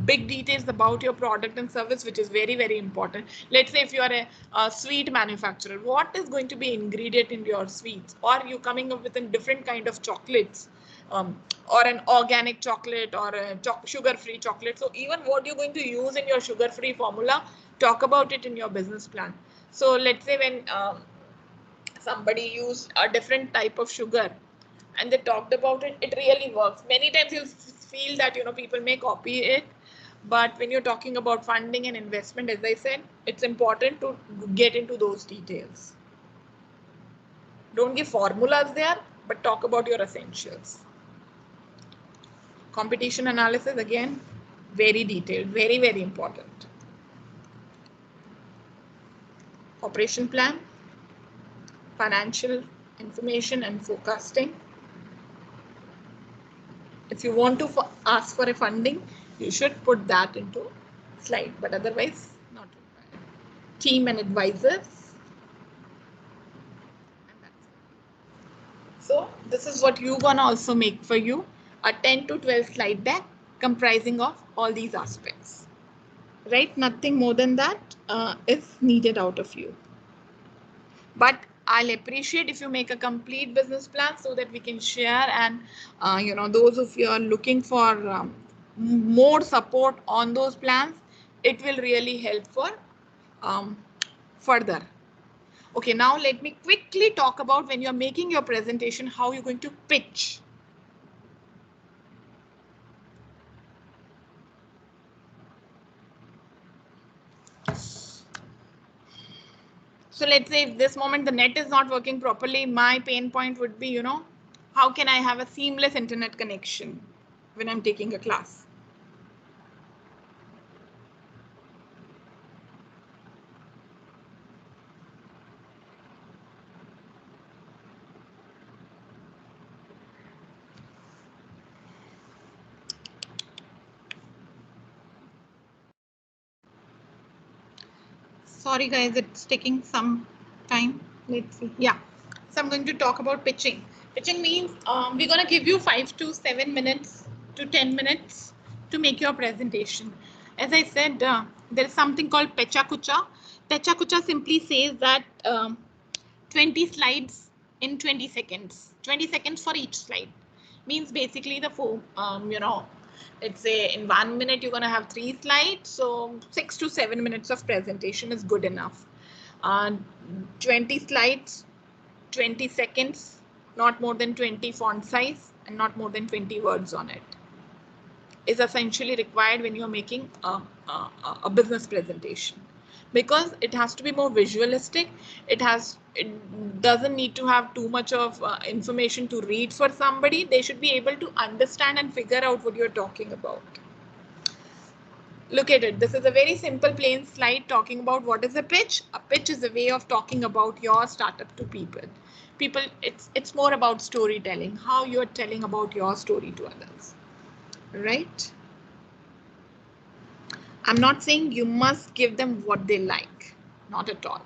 Big details about your product and service, which is very, very important. Let's say if you are a sweet manufacturer, what is going to be ingredient in your sweets? Or you coming up with a different kind of chocolates, or an organic chocolate or a sugar-free chocolate. So even what you're going to use in your sugar-free formula, talk about it in your business plan. So let's say when somebody used a different type of sugar and they talked about it, it really works. Many times you'll feel that, people may copy it, but when you're talking about funding and investment, as I said, it's important to get into those details. Don't give formulas there, but talk about your essentials. Competition analysis, again, very detailed, very, very important. Operation plan, financial information and forecasting. If you want to ask for a funding, you should put that into slide, but otherwise not required. Team and advisors. So this is what you're gonna also make for you, a 10 to 12 slide deck comprising of all these aspects, right? Nothing more than that is needed out of you. But I'll appreciate if you make a complete business plan so that we can share, and those of you are looking for more support on those plans, it will really help for further. Okay, now let me quickly talk about when you're making your presentation, how you're going to pitch. So let's say if this moment the net is not working properly, my pain point would be, how can I have a seamless internet connection when I'm taking a class? Sorry guys, it's taking some time. Let's see. Yeah. So I'm going to talk about pitching. Pitching means we're going to give you 5 to 7 minutes to 10 minutes to make your presentation. As I said, there is something called Pecha Kucha. Pecha Kucha simply says that 20 slides in 20 seconds. 20 seconds for each slide. Means basically the let's say in 1 minute you're going to have 3 slides, so 6 to 7 minutes of presentation is good enough. 20 slides, 20 seconds, not more than 20 font size and not more than 20 words on it is essentially required when you're making a business presentation, because it has to be more visualistic. It doesn't need to have too much of information to read for somebody. They should be able to understand and figure out what you're talking about. Look at it. This is a very simple plain slide talking about what is a pitch. A pitch is a way of talking about your startup to people. It's more about storytelling, how you're telling about your story to others, right? I'm not saying you must give them what they like, not at all.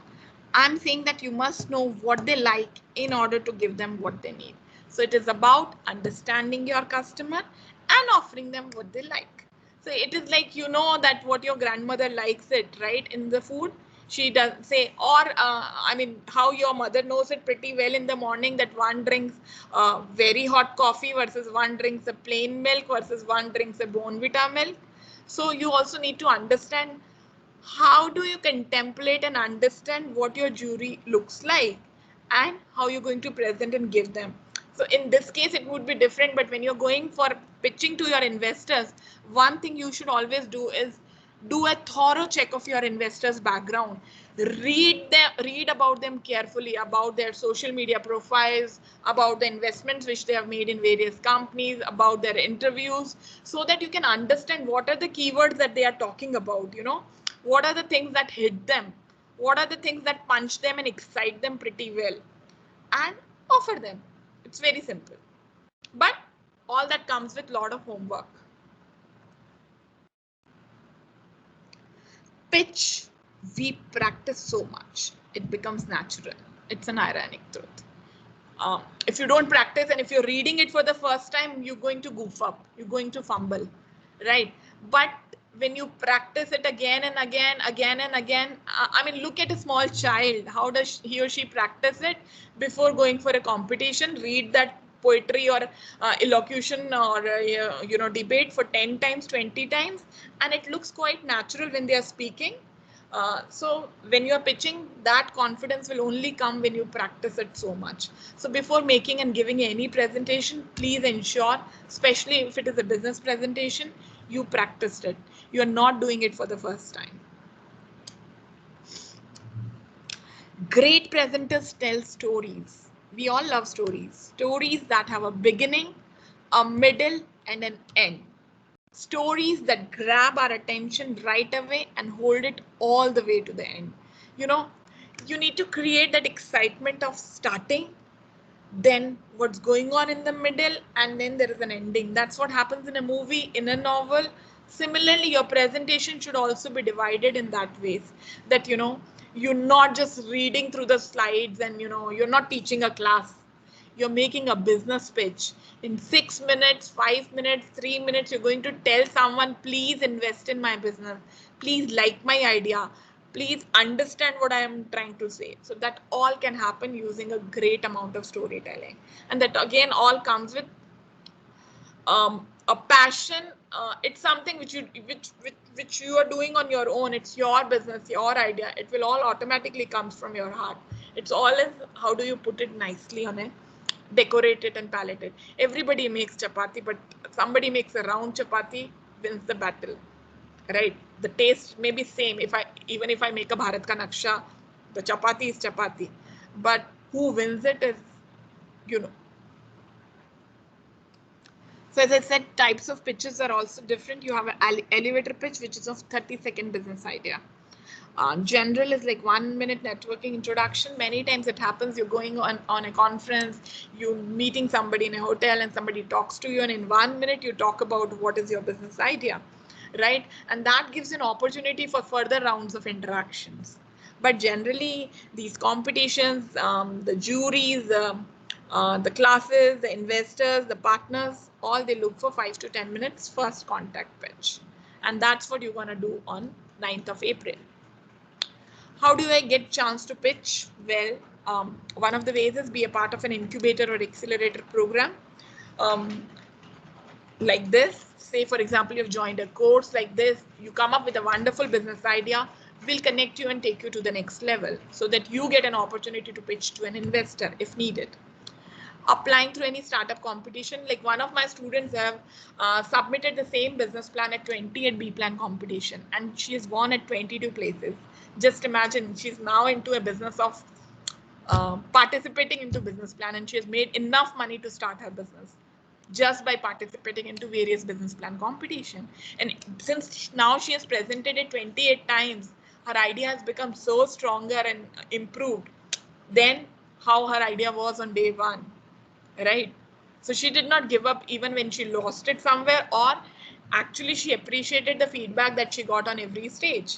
I'm saying that you must know what they like in order to give them what they need. So it is about understanding your customer and offering them what they like. So it is like, you know, that what your grandmother likes it, right, in the food. She does say, or I mean, how your mother knows it pretty well in the morning, that one drinks very hot coffee versus one drinks a plain milk versus one drinks a Bournvita milk. So you also need to understand how do you contemplate and understand what your jury looks like and how you're going to present and give them. So in this case, it would be different, but when you're going for pitching to your investors, one thing you should always do is do a thorough check of your investors' background. Read about them carefully, about their social media profiles, about the investments which they have made in various companies, about their interviews, so that you can understand what are the keywords that they are talking about, you know, what are the things that hit them, what are the things that punch them and excite them pretty well, and offer them. It's very simple, but all that comes with a lot of homework. Pitch, we practice so much, it becomes natural. It's an ironic truth. If you don't practice and if you're reading it for the first time, you're going to goof up, you're going to fumble, right? But when you practice it again and again and again, I mean, look at a small child. How does he or she practice it before going for a competition? Read that poetry or elocution or debate for 10 times, 20 times, and it looks quite natural when they are speaking. So when you're pitching, that confidence will only come when you practice it so much. So before making and giving any presentation, please ensure, especially if it is a business presentation, you practiced it. You're not doing it for the first time. Great presenters tell stories. We all love stories. Stories that have a beginning, a middle, and an end. Stories that grab our attention right away and hold it all the way to the end. You know, you need to create that excitement of starting, then what's going on in the middle, and then there is an ending. That's what happens in a movie, in a novel. Similarly, your presentation should also be divided in that ways, that, you know, you're not just reading through the slides and, you know, you're not teaching a class. You're making a business pitch. In 6 minutes, 5 minutes, 3 minutes, you're going to tell someone, please invest in my business. Please like my idea. Please understand what I am trying to say. So that all can happen using a great amount of storytelling. And that again, all comes with a passion. It's something which you are doing on your own. It's your business, your idea. It will all automatically comes from your heart. It's all is how do you put it nicely on it, decorate it and palette it. Everybody makes chapati, but somebody makes a round chapati, wins the battle, right? The taste may be same. Even if I make a Bharat ka Naksha, the chapati is chapati, but who wins it is, you know. So as I said, types of pitches are also different. You have an elevator pitch, which is of 30-second business idea. General is like 1 minute networking introduction. Many times it happens, you're going on a conference, you're meeting somebody in a hotel and somebody talks to you, and in 1 minute you talk about what is your business idea, right? And that gives an opportunity for further rounds of interactions. But generally, these competitions, the juries, the classes, the investors, the partners, all they look for 5 to 10 minutes first contact pitch. And that's what you're going to do on 9th of April. How do I get chance to pitch? Well, one of the ways is be a part of an incubator or accelerator program. Like this, say for example, you've joined a course like this, you come up with a wonderful business idea, we'll connect you and take you to the next level so that you get an opportunity to pitch to an investor if needed. Applying through any startup competition, like one of my students have submitted the same business plan at 20 at B-Plan competition and she has won at 22 places. Just imagine, she's now into a business of participating into business plan, and she has made enough money to start her business just by participating into various business plan competition. And since now she has presented it 28 times, her idea has become so stronger and improved than how her idea was on day one, right? So she did not give up even when she lost it somewhere, or actually she appreciated the feedback that she got on every stage.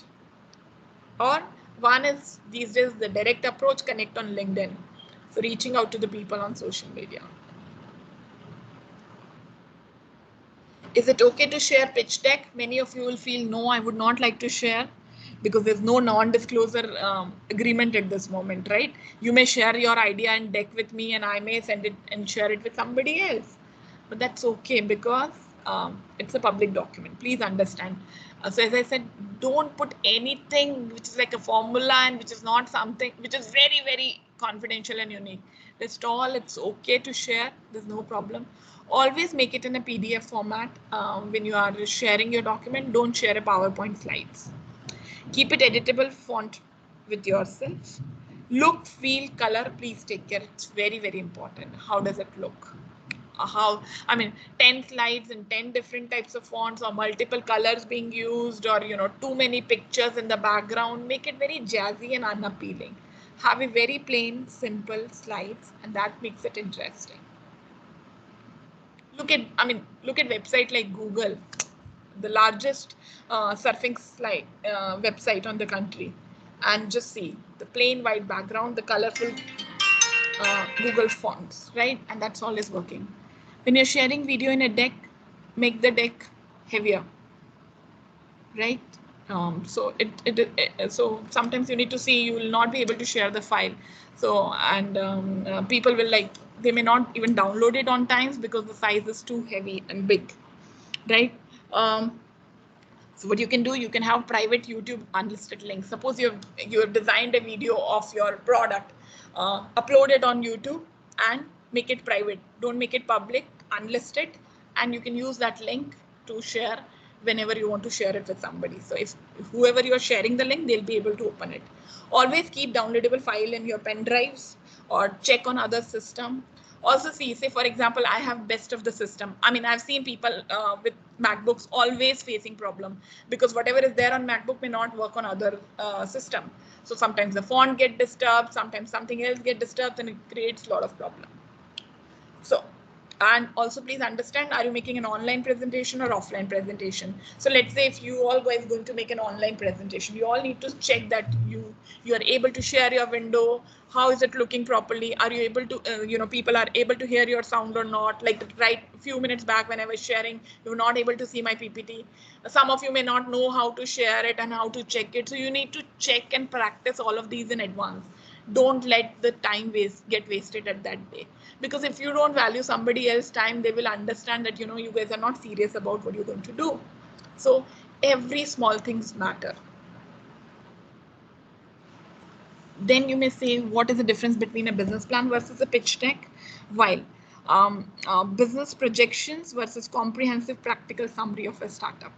Or one is these days the direct approach, connect on LinkedIn. So reaching out to the people on social media. Is it okay to share pitch deck? Many of you will feel no, I would not like to share because there's no non-disclosure agreement at this moment, right? You may share your idea and deck with me and I may send it and share it with somebody else. But that's okay because it's a public document. Please understand. So as I said, don't put anything which is like a formula and which is not something which is very, very confidential and unique. Rest all, it's okay to share. There's no problem. Always make it in a PDF format. When you are sharing your document, don't share a PowerPoint slides. Keep it editable font with yourself. Look, feel, color, please take care. It's very, very important. How does it look? How, I mean, 10 slides and 10 different types of fonts or multiple colors being used, or, you know, too many pictures in the background, make it very jazzy and unappealing. Have a very plain, simple slides, and that makes it interesting. Look at website like Google, the largest surfing website on the country, and just see the plain white background, the colorful Google fonts, right? And that's all is working. When you're sharing video in a deck, make the deck heavier, right? So so sometimes you need to see, you will not be able to share the file. So, and people will they may not even download it on times because the size is too heavy and big, right? So what you can do, you can have private YouTube unlisted links. Suppose you have designed a video of your product, upload it on YouTube and make it private. Don't make it public, unlist it, and you can use that link to share whenever you want to share it with somebody. So if whoever you're sharing the link, they'll be able to open it. Always keep downloadable file in your pen drives or check on other system. Also see, say for example, I have best of the system. I mean, I've seen people with MacBooks always facing problem because whatever is there on MacBook may not work on other system. So sometimes the font get disturbed, sometimes something else get disturbed, and it creates a lot of problem. So, and also please understand, are you making an online presentation or offline presentation? So let's say if you all guys going to make an online presentation, you all need to check that you are able to share your window. How is it looking properly? Are you able to, people are able to hear your sound or not? Like right a few minutes back when I was sharing, you were not able to see my PPT. Some of you may not know how to share it and how to check it. So you need to check and practice all of these in advance. Don't let the time get wasted at that day. Because if you don't value somebody else's time, they will understand that, you guys are not serious about what you're going to do. So every small things matter. Then you may say, what is the difference between a business plan versus a pitch deck? While business projections versus comprehensive practical summary of a startup.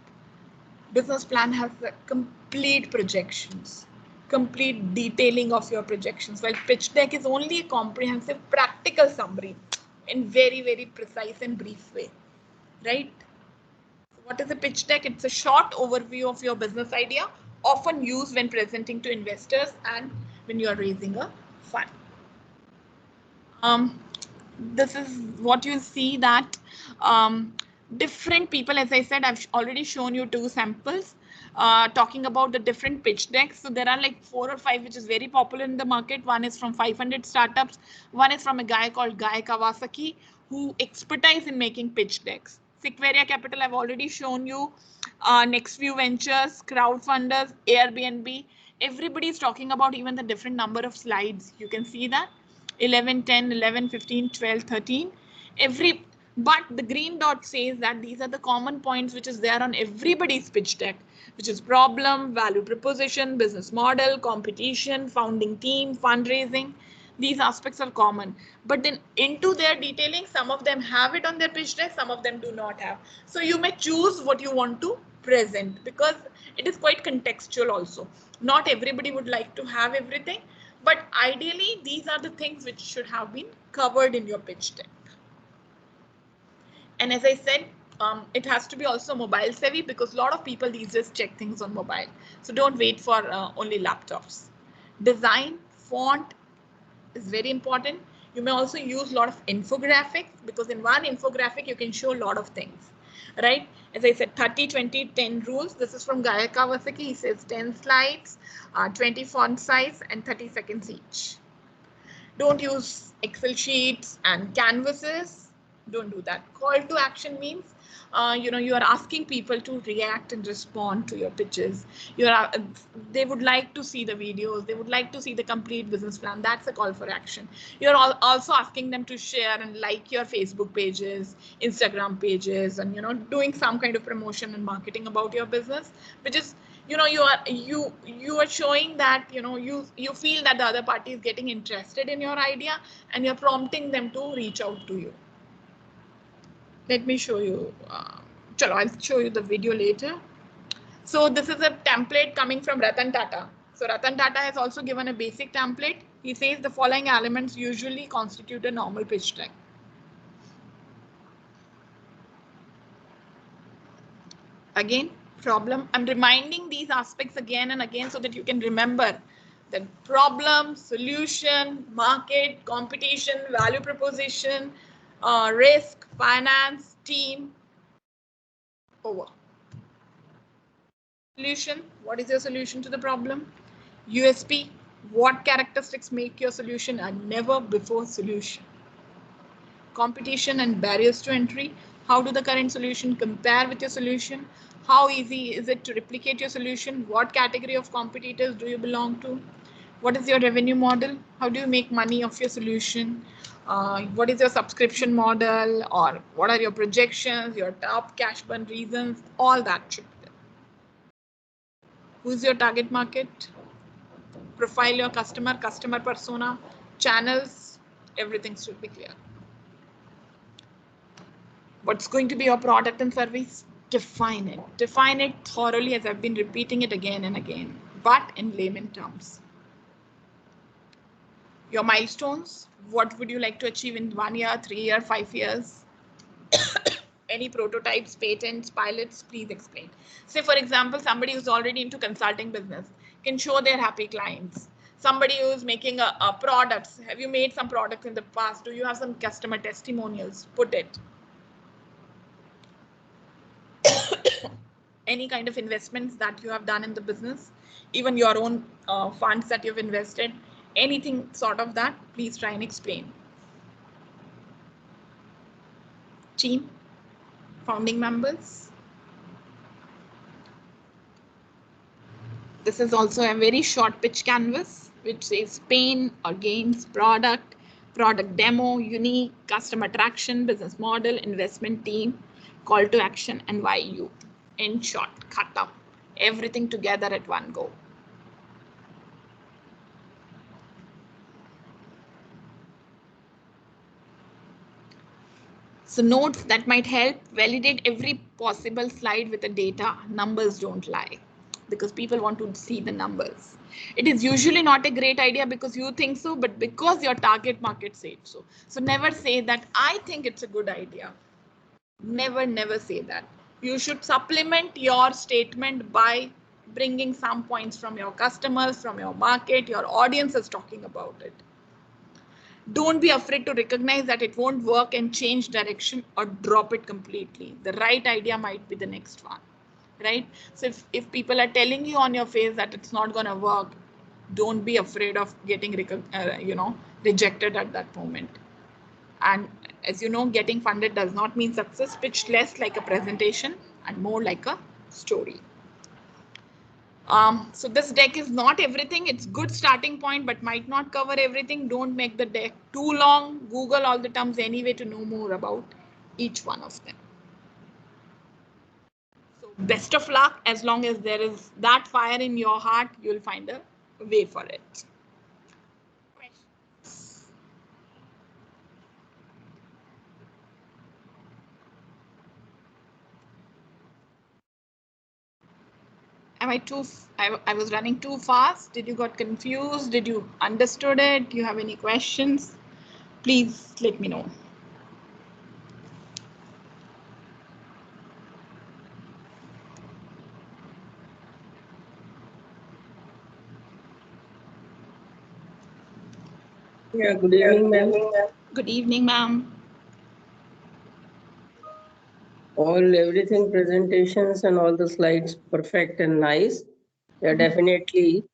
Business plan has the complete projections, complete detailing of your projections, while pitch deck is only a comprehensive practical summary in very, very precise and brief way, right? So what is a pitch deck? It's a short overview of your business idea, often used when presenting to investors and when you are raising a fund. This is what you see that different people. As I said, I've already shown you 2 samples talking about the different pitch decks. So there are like 4 or 5 which is very popular in the market. One is from 500 startups. One is from a guy called Guy Kawasaki who expertise in making pitch decks. Sequoia Capital, I've already shown you. Nextview Ventures, crowdfunders, Airbnb. Everybody is talking about even the different number of slides. You can see that 11, 10, 11, 15, 12, 13. But the green dot says that these are the common points which is there on everybody's pitch deck, which is problem, value proposition, business model, competition, founding team, fundraising. These aspects are common, but then into their detailing, some of them have it on their pitch deck, some of them do not have. So you may choose what you want to present because it is quite contextual also. Not everybody would like to have everything, but ideally these are the things which should have been covered in your pitch deck. And as I said, it has to be also mobile savvy because a lot of people these days check things on mobile. So don't wait for only laptops. Design, font is very important. You may also use a lot of infographics because in one infographic you can show a lot of things, right? As I said, 30, 20, 10 rules. This is from Guy Kawasaki. He says 10 slides, 20 font size and 30 seconds each. Don't use Excel sheets and canvases. Don't do that. Call to action means, you are asking people to react and respond to your pitches. They would like to see the videos. They would like to see the complete business plan. That's a call for action. You're also asking them to share and like your Facebook pages, Instagram pages, and doing some kind of promotion and marketing about your business, which is you are showing that you feel that the other party is getting interested in your idea and you're prompting them to reach out to you. Let me show you. I'll show you the video later. So this is a template coming from Ratan Tata. So Ratan Tata has also given a basic template. He says the following elements usually constitute a normal pitch deck. Again, problem. I'm reminding these aspects again and again so that you can remember that problem, solution, market, competition, value proposition, risk, finance, team, over. Solution, what is your solution to the problem? USP, what characteristics make your solution a never before solution? Competition and barriers to entry, how do the current solution compare with your solution? How easy is it to replicate your solution? What category of competitors do you belong to? What is your revenue model? How do you make money of your solution? What is your subscription model, or what are your projections, your top cash burn reasons? All that should be there. Who's your target market? Profile your customer persona, channels, everything should be clear. What's going to be your product and service? Define it. Define it thoroughly, as I've been repeating it again and again, but in layman terms. Your milestones, what would you like to achieve in 1 year, 3 years, 5 years? Any prototypes, patents, pilots, please explain. Say, for example, somebody who's already into consulting business can show their happy clients. Somebody who's making a products. Have you made some products in the past? Do you have some customer testimonials? Put it. Any kind of investments that you have done in the business, even your own funds that you've invested, anything sort of that, please try and explain. Team, founding members. This is also a very short pitch canvas, which says pain or gains, product demo, unique, customer attraction, business model, investment team, call to action, and why you. In short, cut up everything together at one go. So notes that might help: validate every possible slide with the data. Numbers don't lie, because people want to see the numbers. It is usually not a great idea because you think so, but because your target market said so. So never say that I think it's a good idea. Never say that. You should supplement your statement by bringing some points from your customers, from your market, your audience is talking about it. Don't be afraid to recognize that it won't work and change direction or drop it completely. The right idea might be the next one, right? So if people are telling you on your face that it's not going to work, don't be afraid of getting rejected at that moment. And as you know, getting funded does not mean success. Pitch less like a presentation and more like a story. So this deck is not everything. It's good starting point, but might not cover everything. Don't make the deck too long. Google all the terms anyway to know more about each one of them. So best of luck. As long as there is that fire in your heart, you'll find a way for it. I was running too fast? Did you got confused? Did you understood it? Do you have any questions? Please let me know. Yeah, good evening, ma'am. Good evening, ma'am. Everything presentations and all the slides perfect and nice. Yeah, definitely.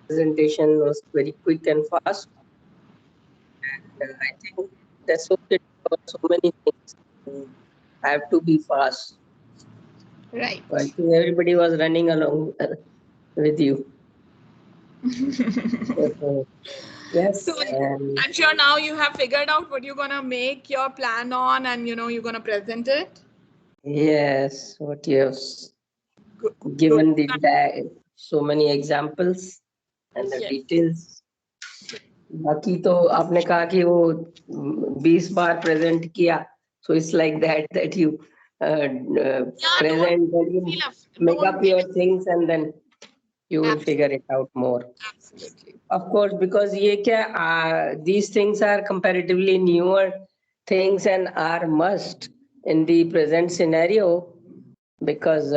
Presentation was very quick and fast. And I think that's okay for so many things. I have to be fast. Right. So I think everybody was running along with you. Yes. So I'm sure now you have figured out what you're gonna make your plan on, and you're gonna present it. Yes, what you have Good. given so many examples and the Yes. details. बाकी तो आपने कहा कि वो 20 बार present किया, so it's like that you present and you make up your things and then you will figure it out more. Absolutely. Of course, because ये क्या these things are comparatively newer things and are must in the present scenario, because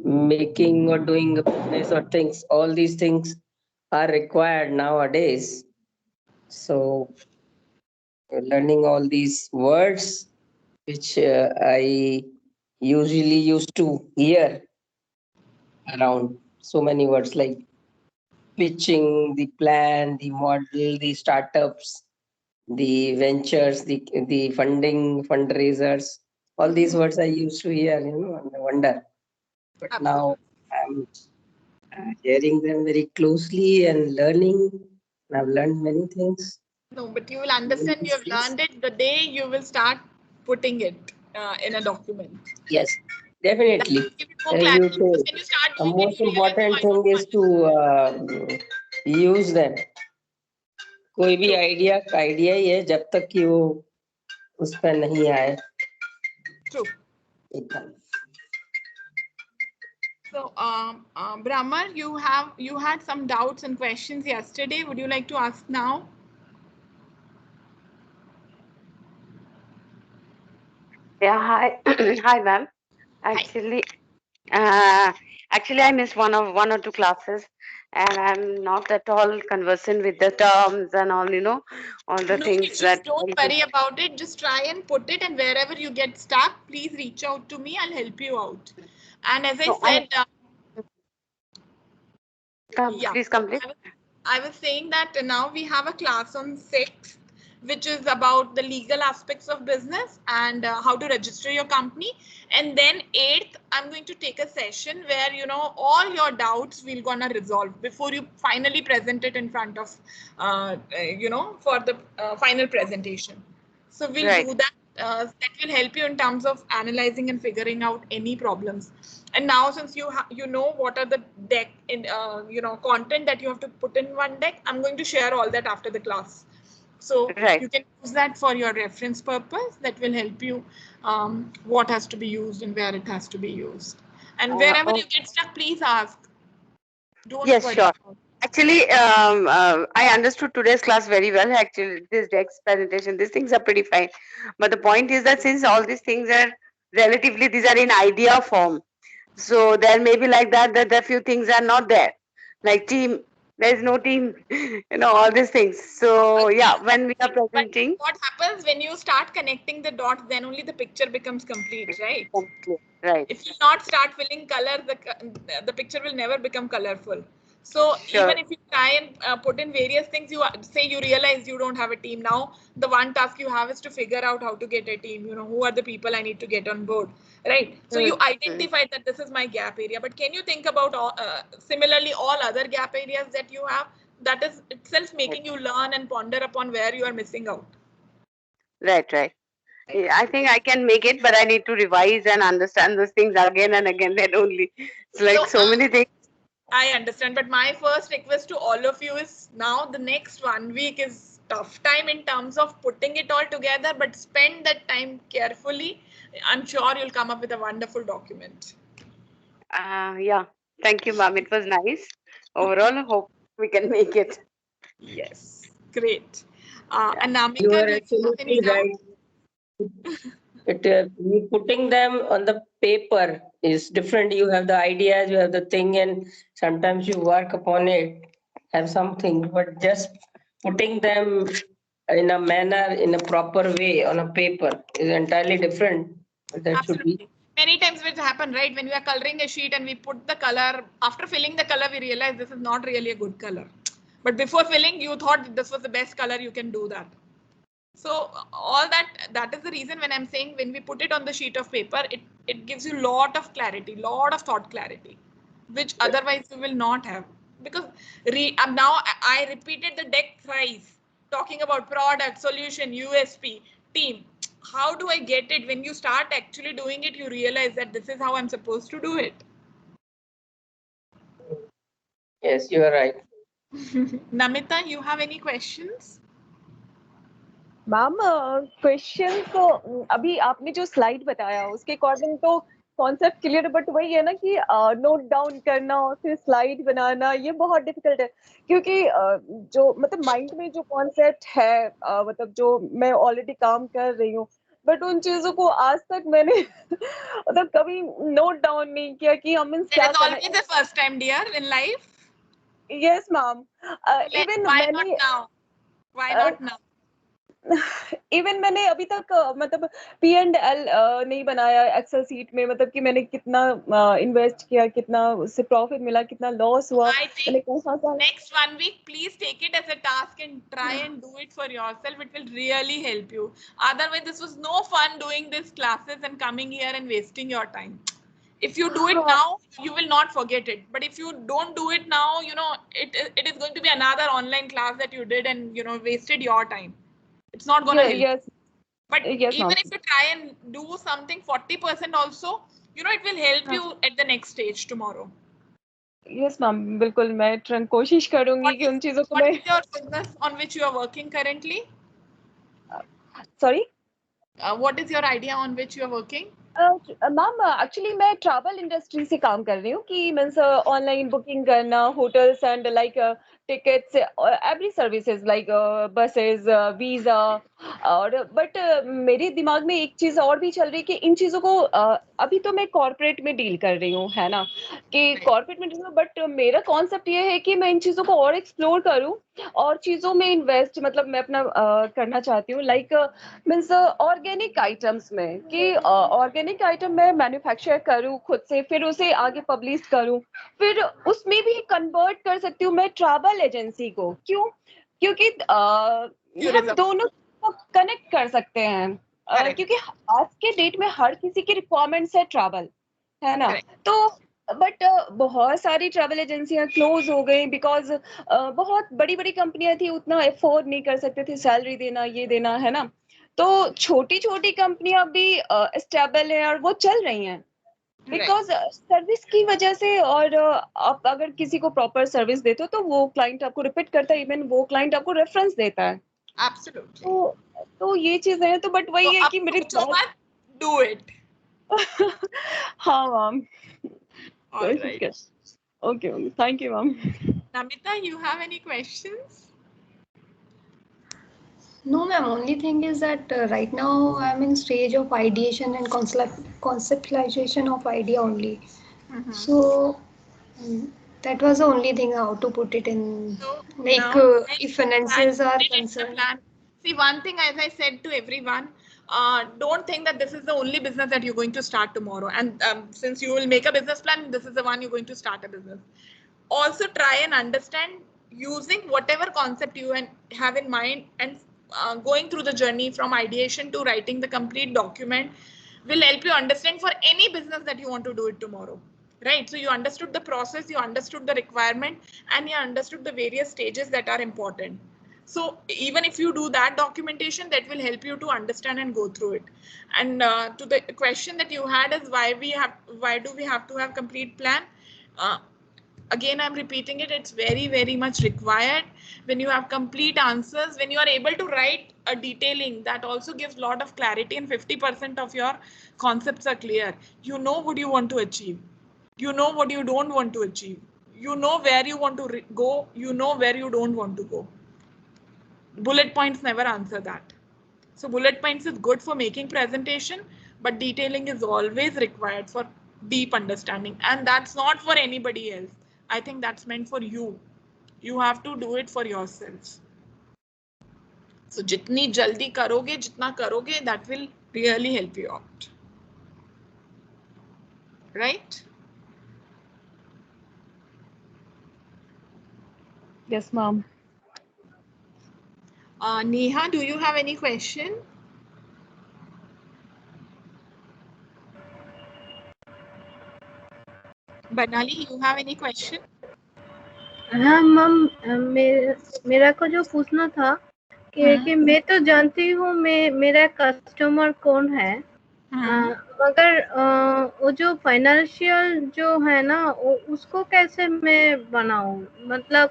making or doing a business or things, all these things are required nowadays. So learning all these words which I usually used to hear around, so many words like pitching, the plan, the model, the startups, the ventures, the funding, fundraisers, all these words I used to hear, and I wonder. But now I'm hearing them very closely and learning. And I've learned many things. No, but you will understand you have learned it the day you will start putting it in a document. Yes, definitely. The most important thing is to use them. कोई भी idea ही है जब तक कि वो उस पर नहीं आए. True. So, Brahma, you had some doubts and questions yesterday. Would you like to ask now? Yeah, hi, hi, ma'am. Actually, I missed one or two classes, and I'm not at all conversant with the terms and all, all the things that. Don't worry about it. Just try and put it, and wherever you get stuck, please reach out to me. I'll help you out. And as I said, please complete. I was saying that now we have a class on 6th, which is about the legal aspects of business and how to register your company. And then 8th, I'm going to take a session where, all your doubts we're gonna resolve before you finally present it in front of, for the final presentation. So we'll do that. That will help you in terms of analyzing and figuring out any problems. And now, since you know what are the deck in content that you have to put in one deck, I'm going to share all that after the class. So you can use that for your reference purpose. That will help you what has to be used and where it has to be used. And wherever you get stuck, please ask. Don't worry. Sure. Actually, I understood today's class very well. Actually, this deck's presentation, these things are pretty fine. But the point is that since all these things are relatively, these are in idea form. So there may be like that a few things are not there. Like team There is no team, all these things. So yeah, when we are But presenting, what happens when you start connecting the dots, then only the picture becomes complete, right? right? If you not start filling color, the picture will never become colorful. So Sure. even if you try and put in various things, you say you realize you don't have a team. Now the one task you have is to figure out how to get a team. Who are the people I need to get on board, right? So you identified that this is my gap area. But can you think about similarly all other gap areas that you have? That is itself making you learn and ponder upon where you are missing out. Right. Yeah, I think I can make it, but I need to revise and understand those things again and again. Then only. It's like so many things. I understand, but my first request to all of you is now the next 1 week is tough time in terms of putting it all together, but spend that time carefully. I'm sure you'll come up with a wonderful document. Yeah. Thank you, ma'am. It was nice. Overall, hope we can make it. Yes, great. And You Namika, are do you have any absolutely doubt? right. You putting them on the paper is different. You have the ideas, you have the thing, and sometimes you work upon it, have something, but just putting them in a manner, in a proper way on a paper is entirely different. That should be. Absolutely. Many times it happen, right? When we are coloring a sheet and we put the color, after filling the color, we realize this is not really a good color. But before filling, you thought this was the best color, you can do that. So all that is the reason when I'm saying when we put it on the sheet of paper, it gives you lot of clarity, lot of thought clarity, which otherwise you will not have. Because now I repeated the deck thrice, talking about product, solution, USP, team. How do I get it? When you start actually doing it, you realize that this is how I'm supposed to do it. Yes, you are right. Namita, you have any questions? Ma'am question तो अभी आपने जो slide बताया उसके according तो concept clear, but वही है ना कि नोट डाउन करना और फिर स्लाइड बनाना ये बहुत डिफिकल्ट है, क्योंकि जो मतलब माइंड में जो कॉन्सेप्ट है मतलब जो मैं ऑलरेडी काम कर रही हूँ, बट उन चीजों को आज तक मैंने मतलब कभी नोट डाउन नहीं किया कि हम क्या That is करना always the first time, dear, in life. Yes ma'am even Why मैंने not now? Why not now? Even मैंने अभी तक मतलब P&L नहीं बनाया एक्सेल सीट में, मतलब कि मैंने कितना इन्वेस्ट किया, कितना उससे प्रॉफिट मिला, कितना लॉस हुआ, I मैंने think कौन सा next 1 week, please take it as a task and try and do it for yourself. It will really help you. Otherwise, this was no fun doing these classes and coming here and wasting your time. If you do it now, you will not forget it. But if you don't do it now, it is going to be another online class that you did and wasted your time. It's not going to help. Yes But yes even ma'am if you try and do something 40% also, it will help you at the next stage tomorrow. Yes ma'am बिल्कुल मैं कोशिश करूंगी कि उन चीजों को What मैं is your business on which you are working currently? Sorry What is your idea on which you are working? Ma'am actually मैं ट्रैवल इंडस्ट्री से काम कर रही हूँ कि मीन्स ऑनलाइन बुकिंग करना, hotels and like tickets, every services like buses, visa, और but मेरे दिमाग में एक चीज और भी चल रही है कि इन चीजों को अभी तो मैं कॉर्पोरेट में डील कर रही हूँ, है ना, कि कॉर्पोरेट में डील, बट मेरा कॉन्सेप्ट ये है कि मैं इन चीजों को और एक्सप्लोर करूँ और चीजों में इन्वेस्ट, मतलब मैं अपना करना चाहती हूँ, लाइक मीन्स ऑर्गेनिक आइटम्स में, कि ऑर्गेनिक आइटम मैं मैन्युफैक्चर करूँ खुद से, फिर उसे आगे पब्लिश करूँ, फिर उसमें भी कन्वर्ट कर सकती हूँ मैं ट्रैवल एजेंसी को। क्यों? क्योंकि हम दोनों को कनेक्ट कर सकते हैं, क्योंकि आज के डेट में हर किसी की रिक्वायरमेंट्स है ट्रैवल, है ना, तो बट बहुत सारी ट्रैवल एजेंसियां क्लोज हो गई बिकॉज बहुत बड़ी बड़ी कंपनियां थी, उतना अफोर्ड नहीं कर सकते थे सैलरी देना, ये देना, है ना, तो छोटी छोटी कंपनियां भी स्टेबल है और वो चल रही हैं बिकॉज सर्विस की वजह से, और आप अगर किसी को प्रॉपर सर्विस देते हो तो वो क्लाइंट आपको रिपीट करता है, इवन वो क्लाइंट आपको रेफरेंस देता है। Absolutely. तो ये चीजें हैं, तो बट वही है कि मेरे do it. हाँ ma'am, All right. Okay, thank you, ma'am. Namita, you have any questions? No, ma'am. Only thing is that right now I'm in stage of ideation and conceptualization of idea only. So That was the only thing how to put it in, So like now if finances are it's a concerned. plan. See, one thing, as I said to everyone, don't think that this is the only business that you're going to start tomorrow. And since you will make a business plan, this is the one you're going to start a business. Also try and understand using whatever concept you have in mind, and going through the journey from ideation to writing the complete document will help you understand for any business that you want to do it tomorrow. Right? So you understood the process, you understood the requirement, and you understood the various stages that are important. So even if you do that documentation, that will help you to understand and go through it. And to the question that you had is why do we have to have complete plan? Again, I'm repeating it, it's very, very much required. When you have complete answers, when you are able to write a detailing, that also gives a lot of clarity, and 50% of your concepts are clear. You know what you want to achieve. You know what you don't want to achieve. You know where you want to go. You know where you don't want to go. Bullet points never answer that. So bullet points is good for making presentation, but detailing is always required for deep understanding, and that's not for anybody else. I think that's meant for you. You have to do it for yourself. So jitni jaldi karoge, jitna karoge, that will really help you out. Right? Yes, ma'am. Neha, do you have any question? Banali, you have any question? हाँ ma'am, मेरा को जो पूछना था कि मैं तो जानती हूँ मेरा कस्टमर कौन है, मगर वो जो फाइनेंशियल जो है ना उसको कैसे मैं बनाऊं, मतलब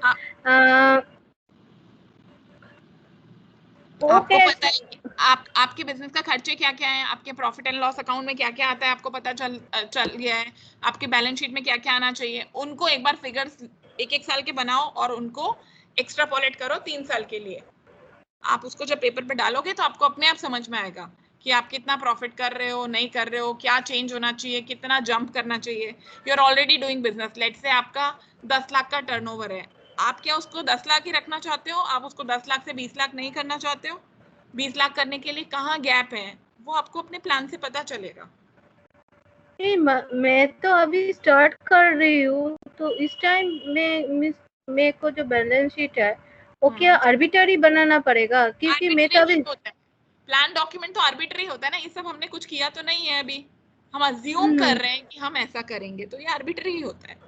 आपको पता है कि आपके बिजनेस का खर्चे क्या क्या है, आपके प्रॉफिट एंड लॉस अकाउंट में क्या क्या आता है, आपको पता चल गया है, आपके बैलेंस शीट में क्या क्या आना चाहिए, उनको एक बार फिगर्स एक साल के बनाओ और उनको एक्स्ट्रापोलेट करो 3 साल के लिए। आप उसको जब पेपर पे डालोगे तो आपको अपने आप समझ में आएगा कि आप कितना प्रॉफिट कर रहे हो, नहीं कर रहे हो, क्या चेंज होना चाहिए, कितना जंप करना चाहिए। You are already doing business, let's say आपका 10 लाख का टर्नओवर है, आप क्या उसको 10 लाख ही रखना चाहते हो? आप उसको 10 लाख से 20 लाख नहीं करना चाहते हो? 20 लाख करने के लिए कहाँ गैप है, वो आपको अपने प्लान से पता चलेगा। मैं तो अभी स्टार्ट कर रही हूँ, तो इस टाइम में मेरे को जो बैलेंस शीट है वो क्या आर्बिट्ररी बनाना पड़ेगा? क्योंकि मैं तो अभी प्लान डॉक्यूमेंट तो आर्बिट्ररी होता है ना, ये सब हमने कुछ किया तो नहीं है अभी, हम अज्यूम कर रहे हैं कि हम ऐसा करेंगे, तो ये आर्बिट्ररी होता है।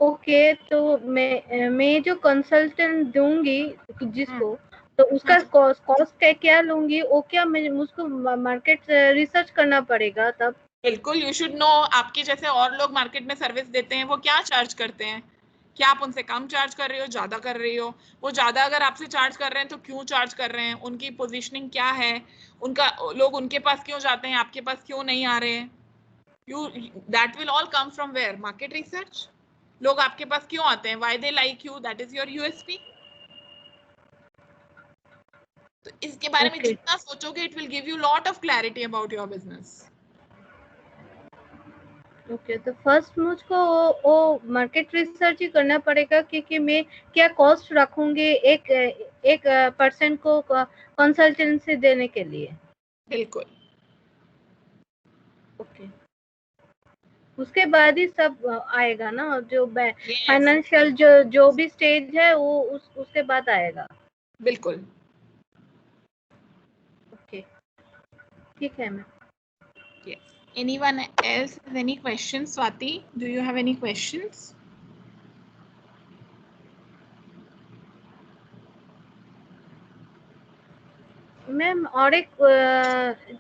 ओके, तो मैं जो कंसल्टेंट दूंगी जिसको, तो उसका कॉस्ट क्या लूंगी, वो क्या मैं मुझको मार्केट रिसर्च करना पड़ेगा तब? बिल्कुल, यू शुड नो। आपके जैसे और लोग मार्केट में सर्विस देते हैं, वो क्या चार्ज करते हैं, क्या आप उनसे कम चार्ज कर रहे हो, ज्यादा कर रही हो? वो ज्यादा अगर आपसे चार्ज कर रहे हैं तो क्यों चार्ज कर रहे हैं, उनकी पोजीशनिंग क्या है, उनका लोग उनके पास क्यों जाते हैं, आपके पास क्यों नहीं आ रहे हैं? You that will all come from where? Market research. लोग आपके पास क्यों आते हैं, why they like you, that is your USP. तो इसके बारे में जितना सोचोगे, it will give you lot of clarity about your business. Okay, तो फर्स्ट मुझको वो मार्केट रिसर्च ही करना पड़ेगा कि मैं क्या कॉस्ट रखूंगी एक पर्सन को कंसल्टेंसी देने के लिए। बिल्कुल। ओके, उसके बाद ही सब आएगा ना, जो फाइनेंशियल जो भी स्टेज है वो उसके बाद आएगा। बिल्कुल। ओके, ठीक है ma'am. Yes. Anyone else has any questions? Swati, do you have any questions? Ma'am, और एक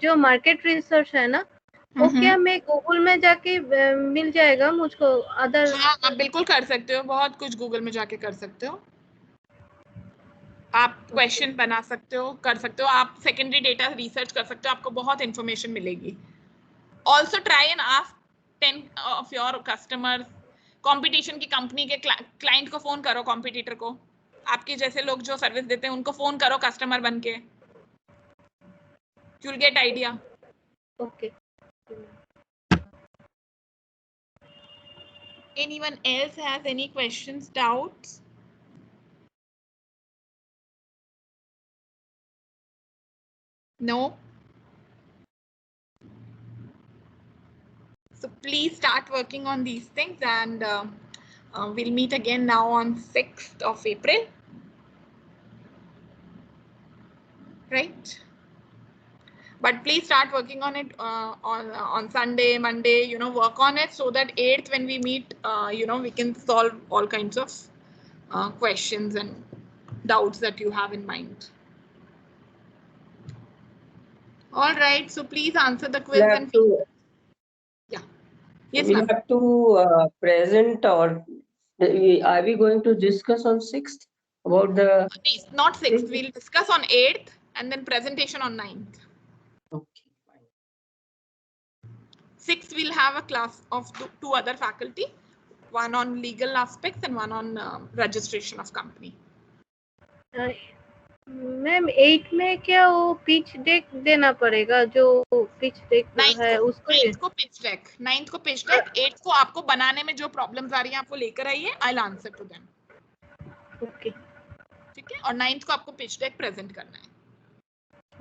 जो मार्केट रिसर्च है ना, वो क्या मैं गूगल में जाके मिल जाएगा मुझको? अदर हाँ, आप बिल्कुल कर सकते हो, बहुत कुछ गूगल में जाके कर सकते हो। आप क्वेश्चन बना सकते हो, कर सकते हो, आप सेकेंडरी डेटा रिसर्च कर सकते हो, आपको बहुत इंफॉर्मेशन मिलेगी। Also try and ask 10 of your customers. Competition की कंपनी के क्लाइंट को फोन करो, कॉम्पिटिटर को, आपके जैसे लोग जो सर्विस देते हैं उनको फोन करो कस्टमर बन के, you'll get idea. Okay. Anyone else has any questions, doubts? No? So please start working on these things, and we'll meet again now on 6th of April. Right? But please start working on it on Sunday, Monday, you know, work on it so that 8th when we meet, you know, we can solve all kinds of questions and doubts that you have in mind. All right, so please answer the quiz and yeah. Yes, we ma'am. have to present, or are we going to discuss on 6th about the? Not 6th. We'll discuss on 8th and then presentation on 9th. Okay, fine. 6th we'll have a class of two other faculty, one on legal aspects and one on registration of company. Ma'am 8 में क्या वो pitch deck देना पड़ेगा, जो pitch deck है उसको? 9th को pitch deck, 9th को पिच डेक, 8th को आपको बनाने में जो प्रॉब्लम्स आ रही हैं आप वो लेकर आइए, I will answer to them. Okay ठीक है, और 9th को आपको पिच डेक प्रेजेंट करना है.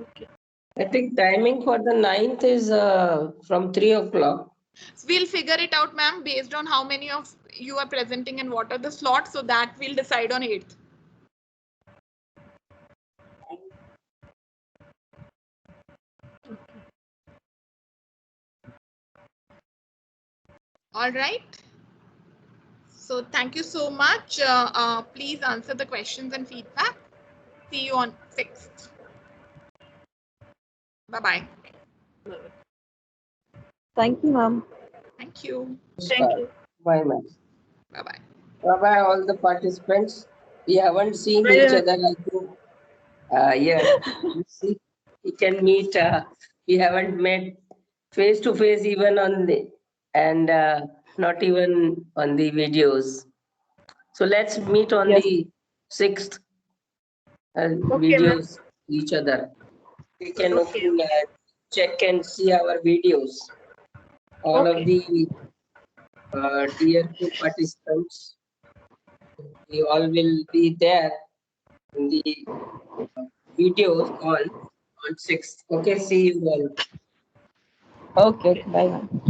Okay. I think timing for the 9th is from 3 o'clock. We'll figure it out, ma'am, based on how many of you are presenting and what are the slots, so that we'll decide on 8th. All right. So thank you so much. Please answer the questions and feedback. See you on 6th. Bye-bye. Thank you, ma'am. Thank you. Thank you. Bye, ma'am. Bye-bye. Bye-bye, all the participants. We haven't seen each other, I think. Yeah, you see, we can meet. We haven't met face to face even on the, and not even on the videos. So let's meet on Yes. the 6th. Okay, Videos each other. We can Okay. open, check and see our videos. All of the tier 2 participants, we all will be there in the video call on 6th. Okay, see you all. Okay. Bye, ma'am.